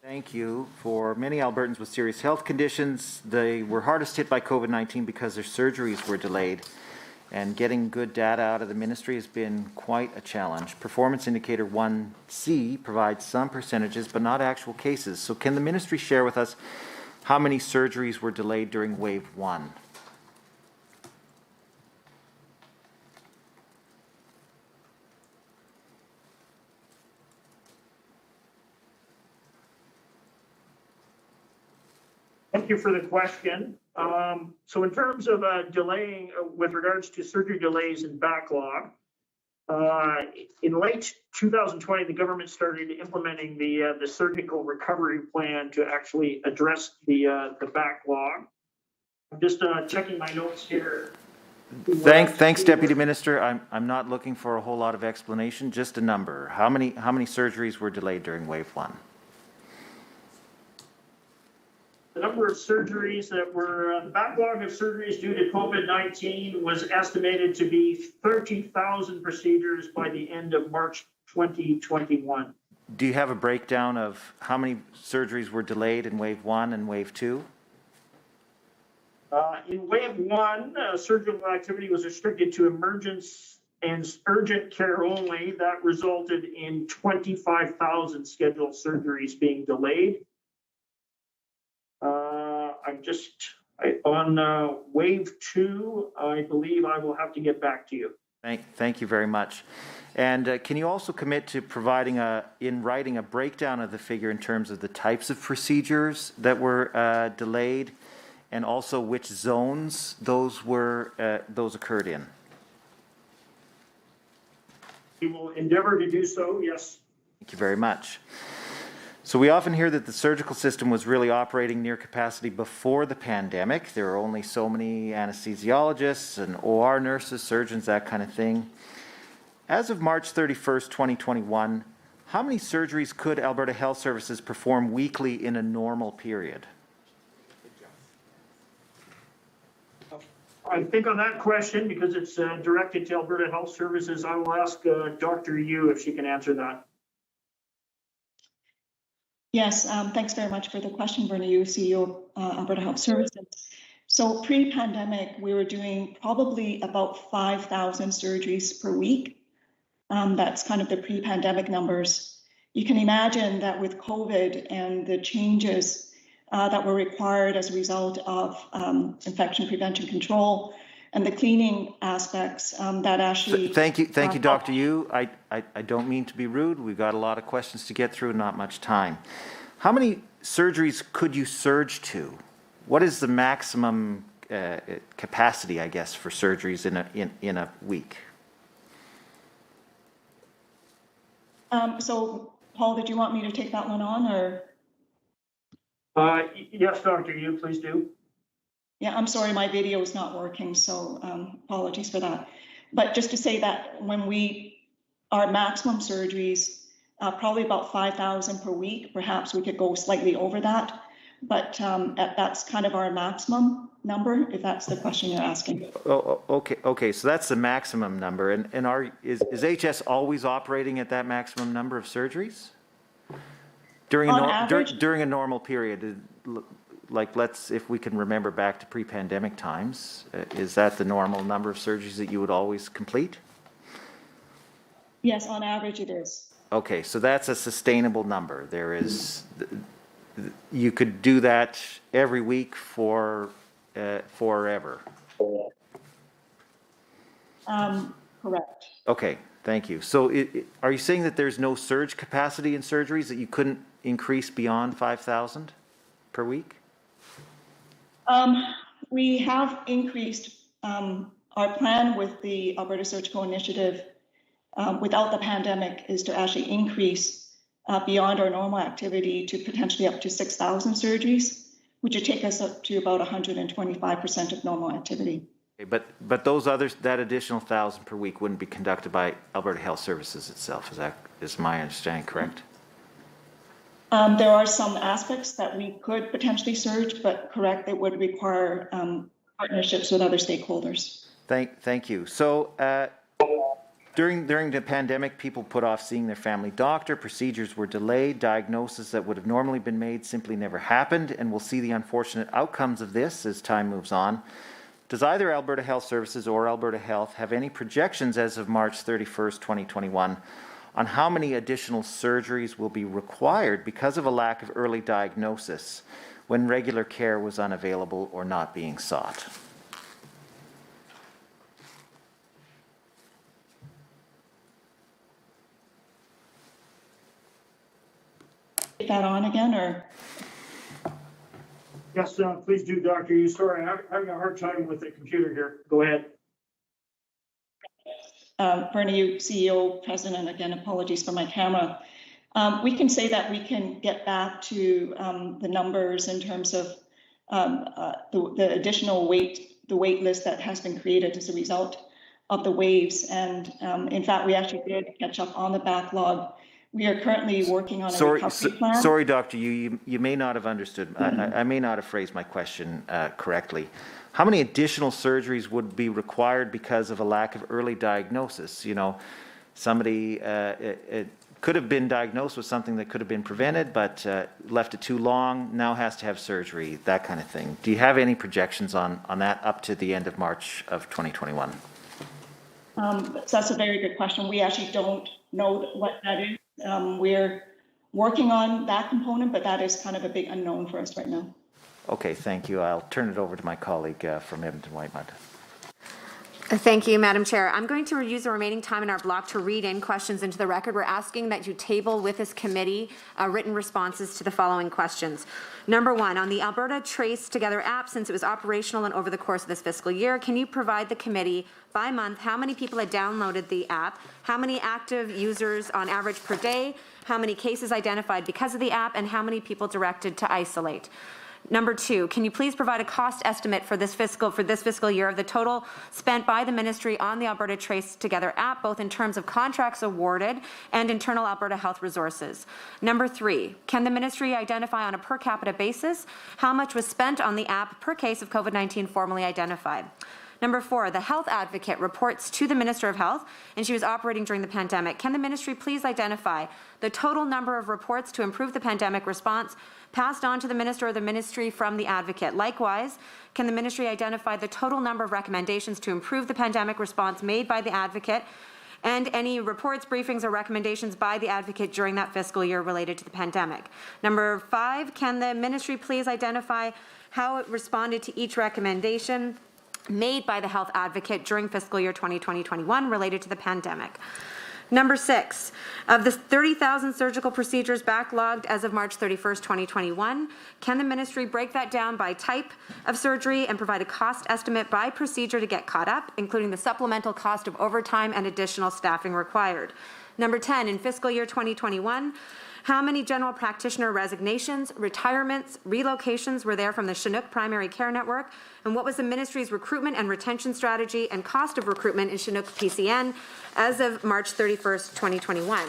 Thank you. For many Albertans with serious health conditions, they were hardest hit by COVID-19 because their surgeries were delayed. And getting good data out of the ministry has been quite a challenge. Performance Indicator 1C provides some percentages, but not actual cases. So can the ministry share with us how many surgeries were delayed during Wave 1? Thank you for the question. So in terms of delaying with regards to surgery delays and backlog, in late 2020, the government started implementing the surgical recovery plan to actually address the backlog. I'm just checking my notes here. Thanks, Deputy Minister. I'm not looking for a whole lot of explanation, just a number. How many surgeries were delayed during Wave 1? The number of surgeries that were, the backlog of surgeries due to COVID-19 was estimated to be 30,000 procedures by the end of March 2021. Do you have a breakdown of how many surgeries were delayed in wave 1 and wave 2? In wave 1, surgical activity was restricted to emergence and urgent care only. That resulted in 25,000 scheduled surgeries being delayed. On wave 2, I believe I will have to get back to you. Thank you very much. And can you also commit to providing in writing a breakdown of the figure in terms of the types of procedures that were delayed, and also which zones those occurred in? We will endeavor to do so, yes. Thank you very much. So we often hear that the surgical system was really operating near capacity before the pandemic. There were only so many anesthesiologists and OR nurses, surgeons, that kind of thing. As of March 31st, 2021, how many surgeries could Alberta Health Services perform weekly in a normal period? I think on that question, because it's directed to Alberta Health Services, I will ask Dr. Yu if she can answer that. Yes, thanks very much for the question, Bernie Yu, CEO of Alberta Health Services. So pre-pandemic, we were doing probably about 5,000 surgeries per week. That's kind of the pre-pandemic numbers. You can imagine that with COVID and the changes that were required as a result of infection prevention control and the cleaning aspects that actually... Thank you, Dr. Yu. I don't mean to be rude. We've got a lot of questions to get through, not much time. How many surgeries could you surge to? What is the maximum capacity, I guess, for surgeries in a week? So, Paul, did you want me to take that one on, or? Yes, Dr. Yu, please do. Yeah, I'm sorry, my video is not working, so apologies for that. But just to say that when our maximum surgeries, probably about 5,000 per week, perhaps we could go slightly over that, but that's kind of our maximum number, if that's the question you're asking. Oh, okay. So that's the maximum number, and is HS always operating at that maximum number of surgeries during a normal period? Like, if we can remember back to pre-pandemic times, is that the normal number of surgeries that you would always complete? Yes, on average it is. Okay, so that's a sustainable number. You could do that every week for forever. Correct. Okay, thank you. So are you saying that there's no surge capacity in surgeries, that you couldn't increase beyond 5,000 per week? We have increased our plan with the Alberta Surgical Initiative without the pandemic is to actually increase beyond our normal activity to potentially up to 6,000 surgeries, which would take us up to about 125% of normal activity. Okay, but that additional 1,000 per week wouldn't be conducted by Alberta Health Services itself. Is my understanding correct? There are some aspects that we could potentially surge, but correct, it would require partnerships with other stakeholders. Thank you. So during the pandemic, people put off seeing their family doctor. Procedures were delayed. Diagnoses that would have normally been made simply never happened, and we'll see the unfortunate outcomes of this as time moves on. Does either Alberta Health Services or Alberta Health have any projections as of March 31st, 2021, on how many additional surgeries will be required because of a lack of early diagnosis when regular care was unavailable or not being sought? Take that on again, or? Yes, please do, Dr. Yu. Sorry, I'm having a hard time with the computer here. Go ahead. Bernie Yu, CEO, President, again, apologies for my camera. We can say that we can get back to the numbers in terms of the additional the wait list that has been created as a result of the waves. And in fact, we actually did catch up on the backlog. We are currently working on a recovery plan. Sorry, Dr. Yu, you may not have understood. I may not have phrased my question correctly. How many additional surgeries would be required because of a lack of early diagnosis? You know, somebody could have been diagnosed with something that could have been prevented, but left it too long, now has to have surgery, that kind of thing. Do you have any projections on that up to the end of March of 2021? So that's a very good question. We actually don't know what that is. We're working on that component, but that is kind of a big unknown for us right now. Okay, thank you. I'll turn it over to my colleague from Edmonton-Whitemud. Thank you, Madam Chair. I'm going to use the remaining time in our block to read in questions into the record. We're asking that you table with this committee written responses to the following questions. Number one, on the Alberta Trace Together app, since it was operational and over the course of this fiscal year, can you provide the committee by month how many people had downloaded the app, how many active users on average per day, how many cases identified because of the app, and how many people directed to isolate? Number two, can you please provide a cost estimate for this fiscal year of the total spent by the ministry on the Alberta Trace Together app, both in terms of contracts awarded and internal Alberta Health resources? Number three, can the ministry identify on a per capita basis how much was spent on the app per case of COVID-19 formally identified? Number four, the health advocate reports to the Minister of Health, and she was operating during the pandemic. Can the ministry please identify the total number of reports to improve the pandemic response passed on to the minister or the ministry from the advocate? Likewise, can the ministry identify the total number of recommendations to improve the pandemic response made by the advocate and any reports, briefings, or recommendations by the advocate during that fiscal year related to the pandemic? Number five, can the ministry please identify how it responded to each recommendation made by the health advocate during fiscal year 2020-21 related to the pandemic? Number six, of the 30,000 surgical procedures backlogged as of March 31st, 2021, can the ministry break that down by type of surgery and provide a cost estimate by procedure to get caught up, including the supplemental cost of overtime and additional staffing required? Number 10, in fiscal year 2021, how many general practitioner resignations, retirements, relocations were there from the Chinook Primary Care Network? And what was the ministry's recruitment and retention strategy and cost of recruitment in Chinook PCN as of March 31st, 2021?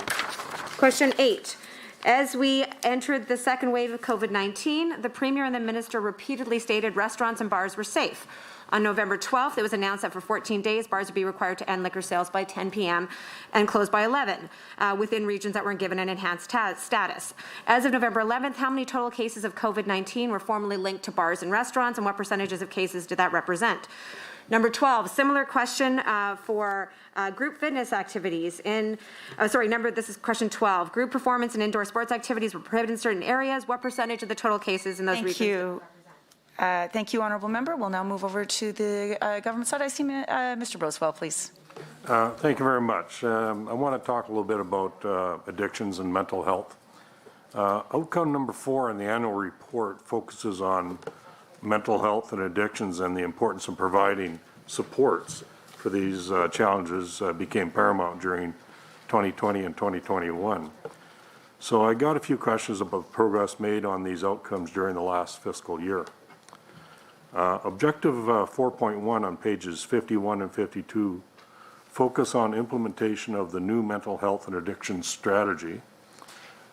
Question 8. As we entered the second wave of COVID-19, the Premier and the Minister repeatedly stated restaurants and bars were safe. On November 12th, it was announced that for 14 days, bars would be required to end liquor sales by 10 p.m. and close by 11 within regions that weren't given an enhanced status. As of November 11th, how many total cases of COVID-19 were formally linked to bars and restaurants, and what percentages of cases did that represent? Number 12, similar question for group fitness activities. This is question 12. Group performance and indoor sports activities were prohibited in certain areas. What percentage of the total cases in those regions? Thank you. Thank you, Honourable Member. We'll now move over to the government side. I see Mr. Broswell, please. Thank you very much. I want to talk a little bit about addictions and mental health. Outcome number 4 in the annual report focuses on mental health and addictions, and the importance of providing supports for these challenges became paramount during 2020 and 2021. So I got a few questions about progress made on these outcomes during the last fiscal year. Objective 4.1 on pages 51 and 52 focus on implementation of the new mental health and addiction strategy.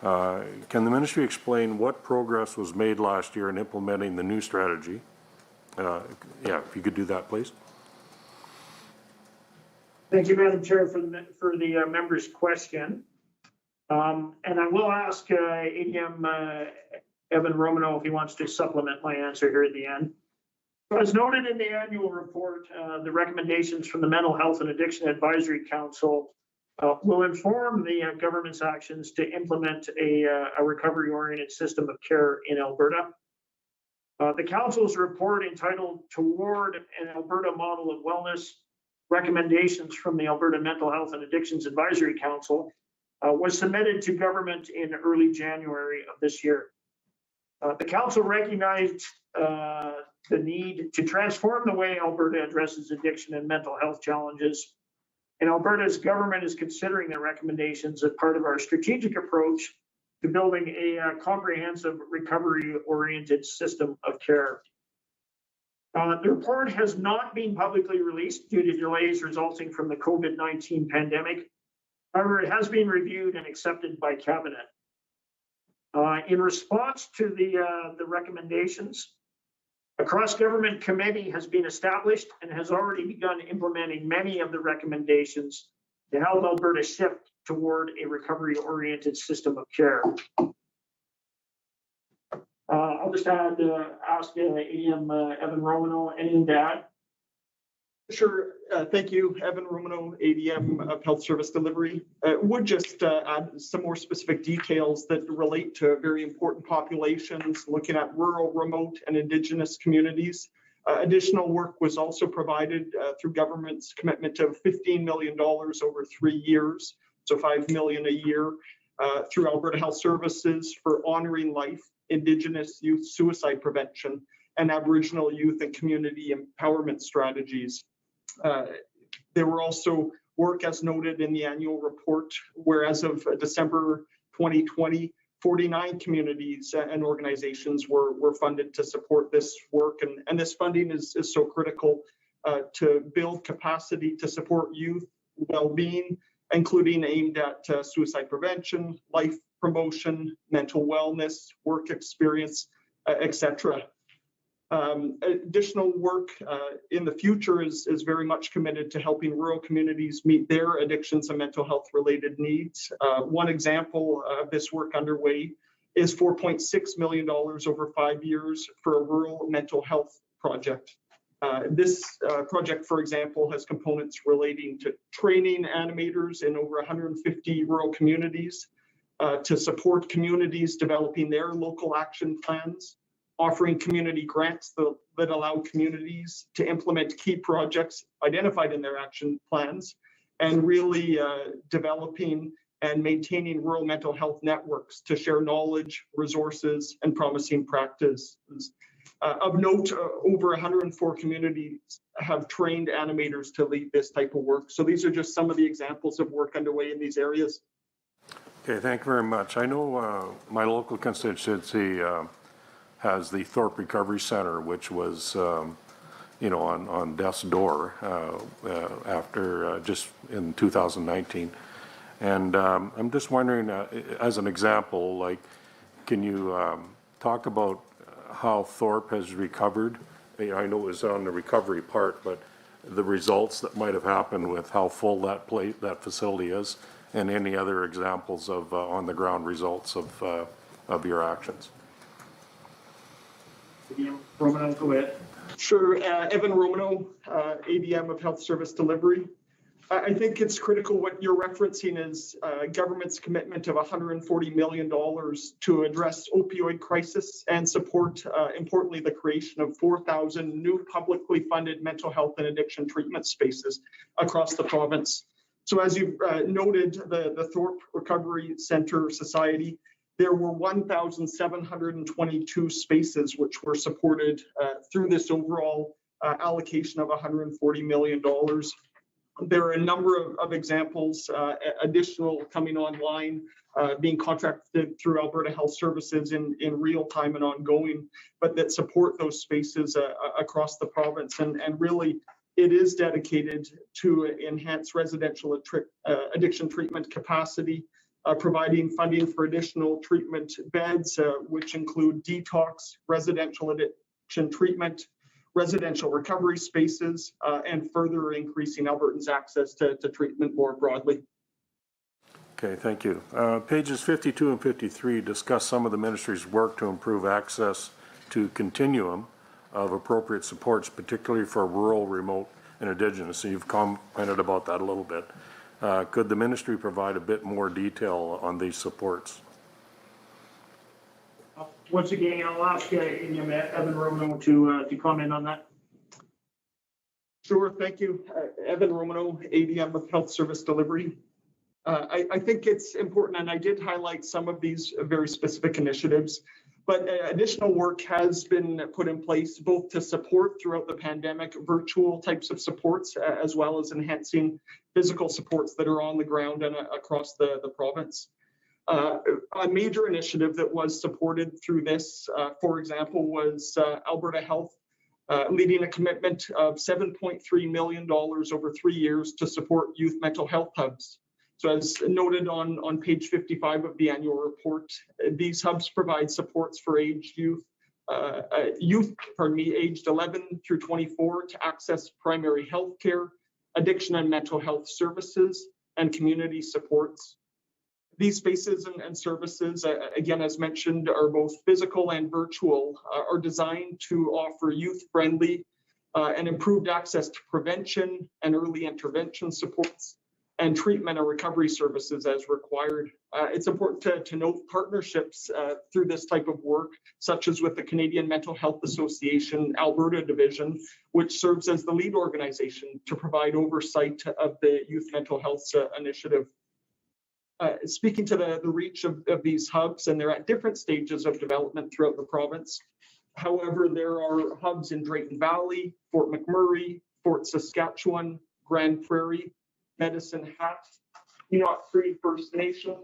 Can the ministry explain what progress was made last year in implementing the new strategy? If you could do that, please. Thank you, Madam Chair, for the member's question. And I will ask ADM Evan Romano if he wants to supplement my answer here at the end. As noted in the annual report, the recommendations from the Mental Health and Addiction Advisory Council will inform the government's actions to implement a recovery-oriented system of care in Alberta. The Council's report, entitled Toward an Alberta Model of Wellness, Recommendations from the Alberta Mental Health and Addictions Advisory Council, was submitted to government in early January of this year. The Council recognized the need to transform the way Alberta addresses addiction and mental health challenges. And Alberta's government is considering the recommendations as part of our strategic approach to building a comprehensive recovery-oriented system of care. The report has not been publicly released due to delays resulting from the COVID-19 pandemic. However, it has been reviewed and accepted by Cabinet. In response to the recommendations, a cross-government committee has been established and has already begun implementing many of the recommendations to help Alberta shift toward a recovery-oriented system of care. I'll just ask ADM Evan Romano, anything to add? Sure. Thank you, Evan Romano, ADM of Health Service Delivery. Would just add some more specific details that relate to very important populations, looking at rural, remote, and Indigenous communities. Additional work was also provided through government's commitment of $15 million over 3 years, so $5 million a year, through Alberta Health Services for honoring life, Indigenous youth suicide prevention, and Aboriginal youth and community empowerment strategies. There were also work, as noted in the annual report, where as of December 2020, 49 communities and organizations were funded to support this work. And this funding is so critical to build capacity to support youth well-being, including aimed at suicide prevention, life promotion, mental wellness, work experience, etc. Additional work in the future is very much committed to helping rural communities meet their addictions and mental health related needs. One example of this work underway is $4.6 million over 5 years for a rural mental health project. This project, for example, has components relating to training animators in over 150 rural communities to support communities developing their local action plans, offering community grants that allow communities to implement key projects identified in their action plans, and really developing and maintaining rural mental health networks to share knowledge, resources, and promising practices. Of note, over 104 communities have trained animators to lead this type of work. So these are just some of the examples of work underway in these areas. Okay, thank you very much. I know my local constituency has the Thorpe Recovery Center, which was, on death's door after just in 2019. And I'm just wondering, as an example, like, can you talk about how Thorpe has recovered? I know it was on the recovery part, but the results that might have happened with how full that facility is, and any other examples of on-the-ground results of your actions. Romano, go ahead. Sure. Evan Romano, ADM of Health Service Delivery. I think it's critical what you're referencing is government's commitment of $140 million to address opioid crisis and support, importantly, the creation of 4,000 new publicly funded mental health and addiction treatment spaces across the province. So as you noted, the Thorpe Recovery Center Society, there were 1,722 spaces which were supported through this overall allocation of $140 million. There are a number of examples, additional coming online, being contracted through Alberta Health Services in real time and ongoing, but that support those spaces across the province. And really, it is dedicated to enhance residential addiction treatment capacity, providing funding for additional treatment beds, which include detox, residential addiction treatment, residential recovery spaces, and further increasing Albertans' access to treatment more broadly. Okay, thank you. Pages 52 and 53 discuss some of the ministry's work to improve access to continuum of appropriate supports, particularly for rural, remote, and Indigenous. So you've commented about that a little bit. Could the ministry provide a bit more detail on these supports? Once again, I'll ask Evan Romano to comment on that. Sure, thank you. Evan Romano, ADM of Health Service Delivery. I think it's important, and I did highlight some of these very specific initiatives, but additional work has been put in place both to support throughout the pandemic virtual types of supports, as well as enhancing physical supports that are on the ground and across the province. A major initiative that was supported through this, for example, was Alberta Health leading a commitment of $7.3 million over 3 years to support youth mental health hubs. So as noted on page 55 of the annual report, these hubs provide supports for aged aged 11 through 24 to access primary health care, addiction and mental health services, and community supports. These spaces and services, again, as mentioned, are both physical and virtual, are designed to offer youth-friendly and improved access to prevention and early intervention supports and treatment and recovery services as required. It's important to note partnerships through this type of work, such as with the Canadian Mental Health Association Alberta Division, which serves as the lead organization to provide oversight of the Youth Mental Health Initiative. Speaking to the reach of these hubs, and they're at different stages of development throughout the province. However, there are hubs in Drayton Valley, Fort McMurray, Fort Saskatchewan, Grand Prairie, Medicine Hat, Enoch Cree First Nation,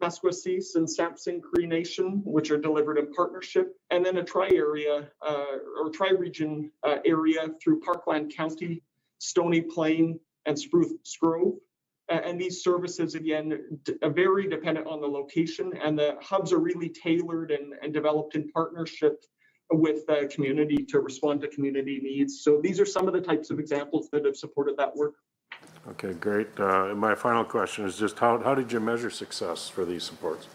Mesquacis and Sampson Cree Nation, which are delivered in partnership, and then a tri-region area through Parkland County, Stony Plain, and Spruce Grove. And these services, again, vary dependent on the location, and the hubs are really tailored and developed in partnership with the community to respond to community needs. So these are some of the types of examples that have supported that work. Okay, great. My final question is just how did you measure success for these supports?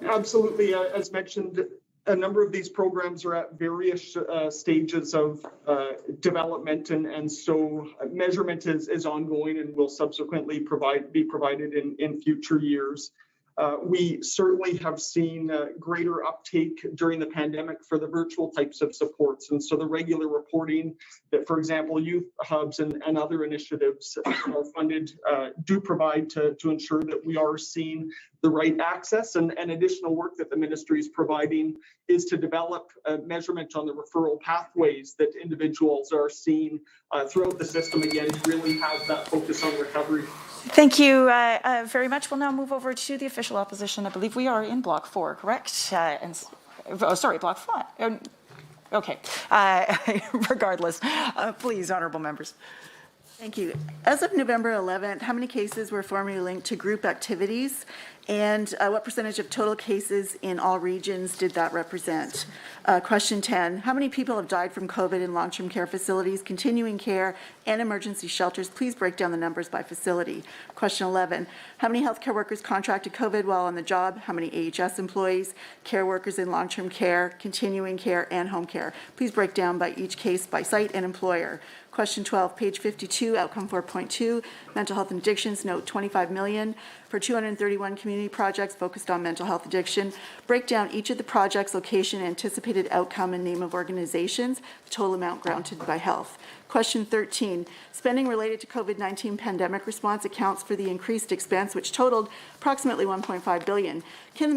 Absolutely. As mentioned, a number of these programs are at various stages of development, and so measurement is ongoing and will subsequently be provided in future years. We certainly have seen greater uptake during the pandemic for the virtual types of supports. And so the regular reporting that, for example, youth hubs and other initiatives are funded do provide to ensure that we are seeing the right access, and additional work that the ministry is providing is to develop a measurement on the referral pathways that individuals are seeing throughout the system, again, to really have that focus on recovery. Thank you very much. We'll now move over to the official opposition. I believe we are in block 4, correct? Sorry, block 5. Okay. Regardless, please, honourable members. Thank you. As of November 11th, how many cases were formally linked to group activities? And what percentage of total cases in all regions did that represent? Question 10, how many people have died from COVID in long-term care facilities, continuing care, and emergency shelters? Please break down the numbers by facility. Question 11, how many healthcare workers contracted COVID while on the job? How many AHS employees, care workers in long-term care, continuing care, and home care? Please break down by each case by site and employer. Question 12, page 52, outcome 4.2, mental health and addictions, note 25 million for 231 community projects focused on mental health addiction. Break down each of the projects, location, anticipated outcome, and name of organizations, the total amount granted by health. Question 13, spending related to COVID-19 pandemic response accounts for the increased expense, which totaled approximately $1.5 billion. Can the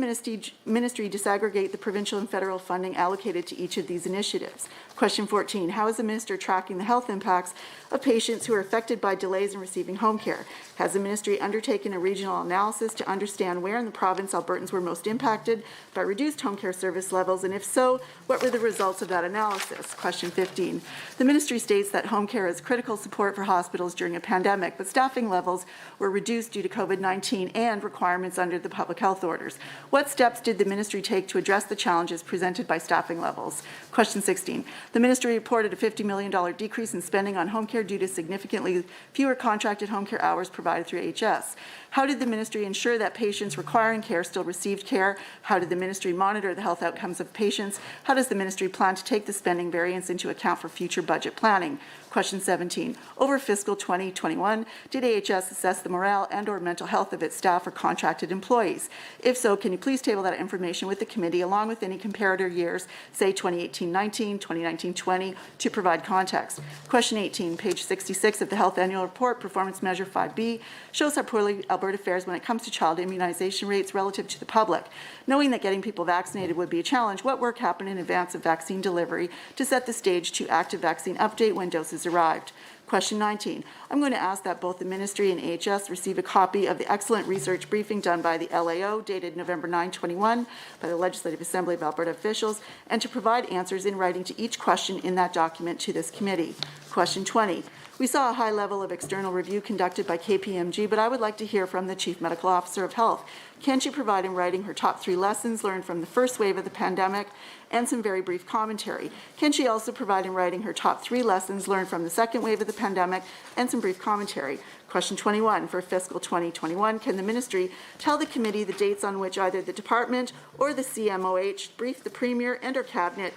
ministry disaggregate the provincial and federal funding allocated to each of these initiatives? Question 14, how is the minister tracking the health impacts of patients who are affected by delays in receiving home care? Has the ministry undertaken a regional analysis to understand where in the province Albertans were most impacted by reduced home care service levels, and if so, what were the results of that analysis? Question 15, the ministry states that home care is critical support for hospitals during a pandemic, but staffing levels were reduced due to COVID-19 and requirements under the public health orders. What steps did the ministry take to address the challenges presented by staffing levels? Question 16, the ministry reported a $50 million decrease in spending on home care due to significantly fewer contracted home care hours provided through HS. How did the ministry ensure that patients requiring care still received care? How did the ministry monitor the health outcomes of patients? How does the ministry plan to take the spending variance into account for future budget planning? Question 17, over fiscal 2021, did AHS assess the morale and or mental health of its staff or contracted employees? If so, can you please table that information with the committee along with any comparator years, say 2018-19, 2019-20, to provide context? Question 18, page 66 of the Health Annual Report, Performance Measure 5B, shows how poorly Alberta fares when it comes to child immunization rates relative to the public. Knowing that getting people vaccinated would be a challenge, what work happened in advance of vaccine delivery to set the stage to active vaccine update when doses arrived? Question 19, I'm going to ask that both the ministry and AHS receive a copy of the excellent research briefing done by the LAO dated November 9, 21 by the Legislative Assembly of Alberta officials, and to provide answers in writing to each question in that document to this committee. Question 20, we saw a high level of external review conducted by KPMG, but I would like to hear from the Chief Medical Officer of Health. Can she provide in writing her top 3 lessons learned from the first wave of the pandemic and some very brief commentary? Can she also provide in writing her top 3 lessons learned from the second wave of the pandemic and some brief commentary? Question 21, for fiscal 2021, can the ministry tell the committee the dates on which either the department or the CMOH briefed the Premier and or Cabinet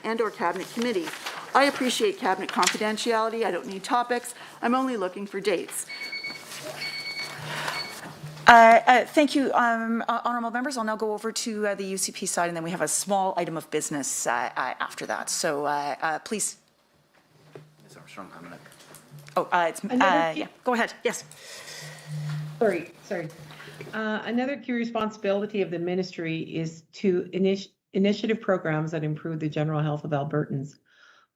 Committee? I appreciate Cabinet confidentiality. I don't need topics. I'm only looking for dates. Thank you, honourable members. I'll now go over to the UCP side, and then we have a small item of business after that. So please. Oh, it's, yeah, go ahead. Yes. Sorry. Another key responsibility of the ministry is to initiative programs that improve the general health of Albertans.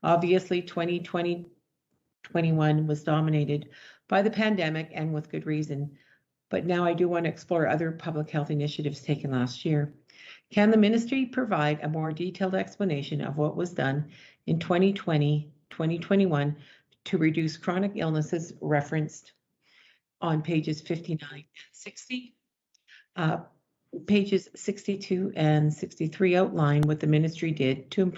Obviously, 2020-21 was dominated by the pandemic, and with good reason. But now I do want to explore other public health initiatives taken last year. Can the ministry provide a more detailed explanation of what was done in 2020-2021 to reduce chronic illnesses referenced on pages 59 and 60? Pages 62 and 63 outline what the ministry did to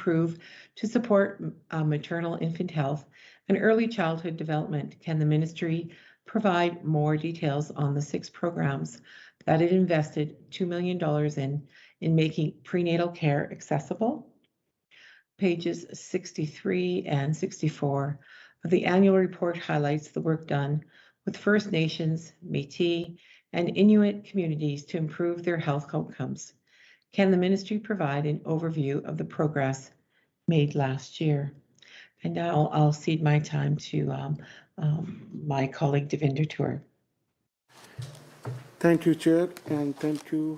support maternal infant health and early childhood development. Can the ministry provide more details on the 6 programs that it invested $2 million in making prenatal care accessible? Pages 63 and 64 of the annual report highlights the work done with First Nations, Métis, and Inuit communities to improve their health outcomes. Can the ministry provide an overview of the progress made last year? And now I'll cede my time to my colleague Devinder Tour. Thank you, Chair, and thank you,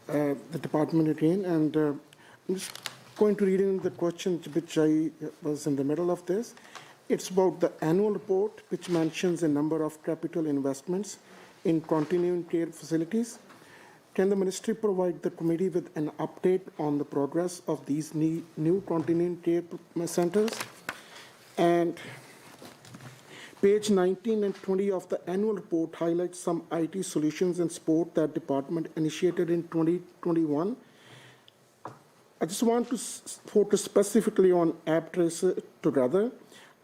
the department again. And I'm just going to read in the question which I was in the middle of this. It's about the annual report, which mentions a number of capital investments in continuing care facilities. Can the ministry provide the committee with an update on the progress of these new continuing care centers? And page 19 and 20 of the annual report highlights some IT solutions and support that department initiated in 2021. I just want to focus specifically on AppTracer Together.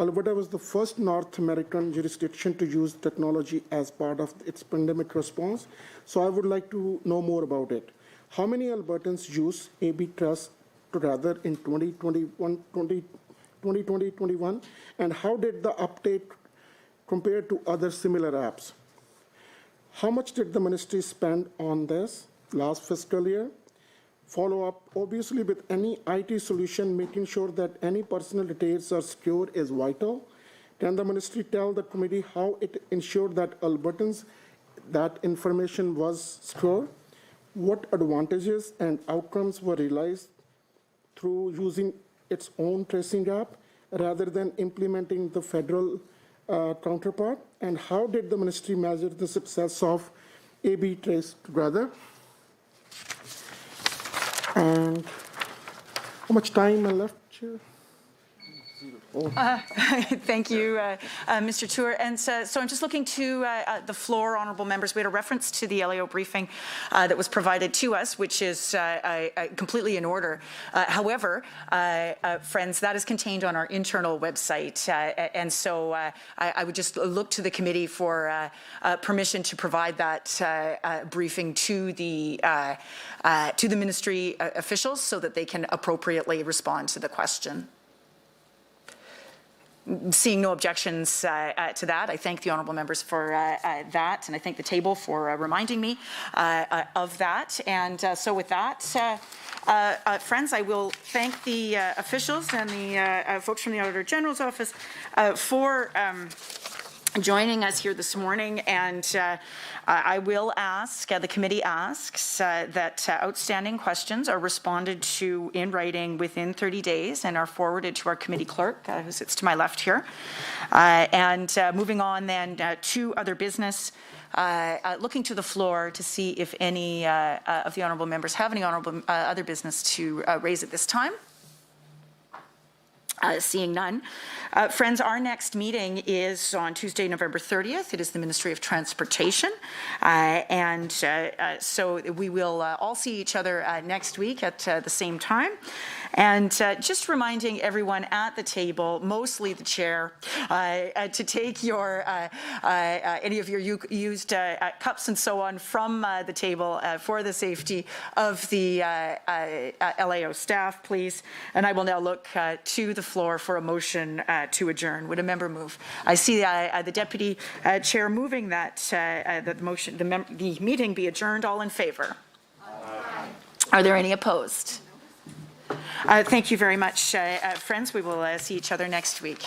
Alberta was the first North American jurisdiction to use technology as part of its pandemic response. So I would like to know more about it. How many Albertans use AppTracer Together in 2020-21? And how did the uptake compare to other similar apps? How much did the ministry spend on this last fiscal year? Follow up, obviously, with any IT solution, making sure that any personal details are secure is vital. Can the ministry tell the committee how it ensured that Albertans that information was secure? What advantages and outcomes were realized through using its own tracing app rather than implementing the federal counterpart? And how did the ministry measure the success of AppTracer Together? And how much time I left, Chair? Thank you, Mr. Tour. And so I'm just looking to the floor, honourable members. We had a reference to the LAO briefing that was provided to us, which is completely in order. However, friends, that is contained on our internal website. And so I would just look to the committee for permission to provide that briefing to the ministry officials so that they can appropriately respond to the question. Seeing no objections to that, I thank the honourable members for that, and I thank the table for reminding me of that. And so with that, friends, I will thank the officials and the folks from the Auditor General's office for joining us here this morning, and I will ask, the committee asks that outstanding questions are responded to in writing within 30 days and are forwarded to our committee clerk, who sits to my left here. And moving on then to other business, looking to the floor to see if any of the honourable members have any other business to raise at this time. Seeing none. Friends, our next meeting is on Tuesday, November 30th. It is the Ministry of Transportation. So we will all see each other next week at the same time. And just reminding everyone at the table, mostly the chair, to take your any of your used cups and so on from the table for the safety of the LAO staff, please. And I will now look to the floor for a motion to adjourn. Would a member move? I see the deputy chair moving that the motion, the meeting be adjourned. All in favor? Aye. Are there any opposed? Thank you very much, friends. We will see each other next week.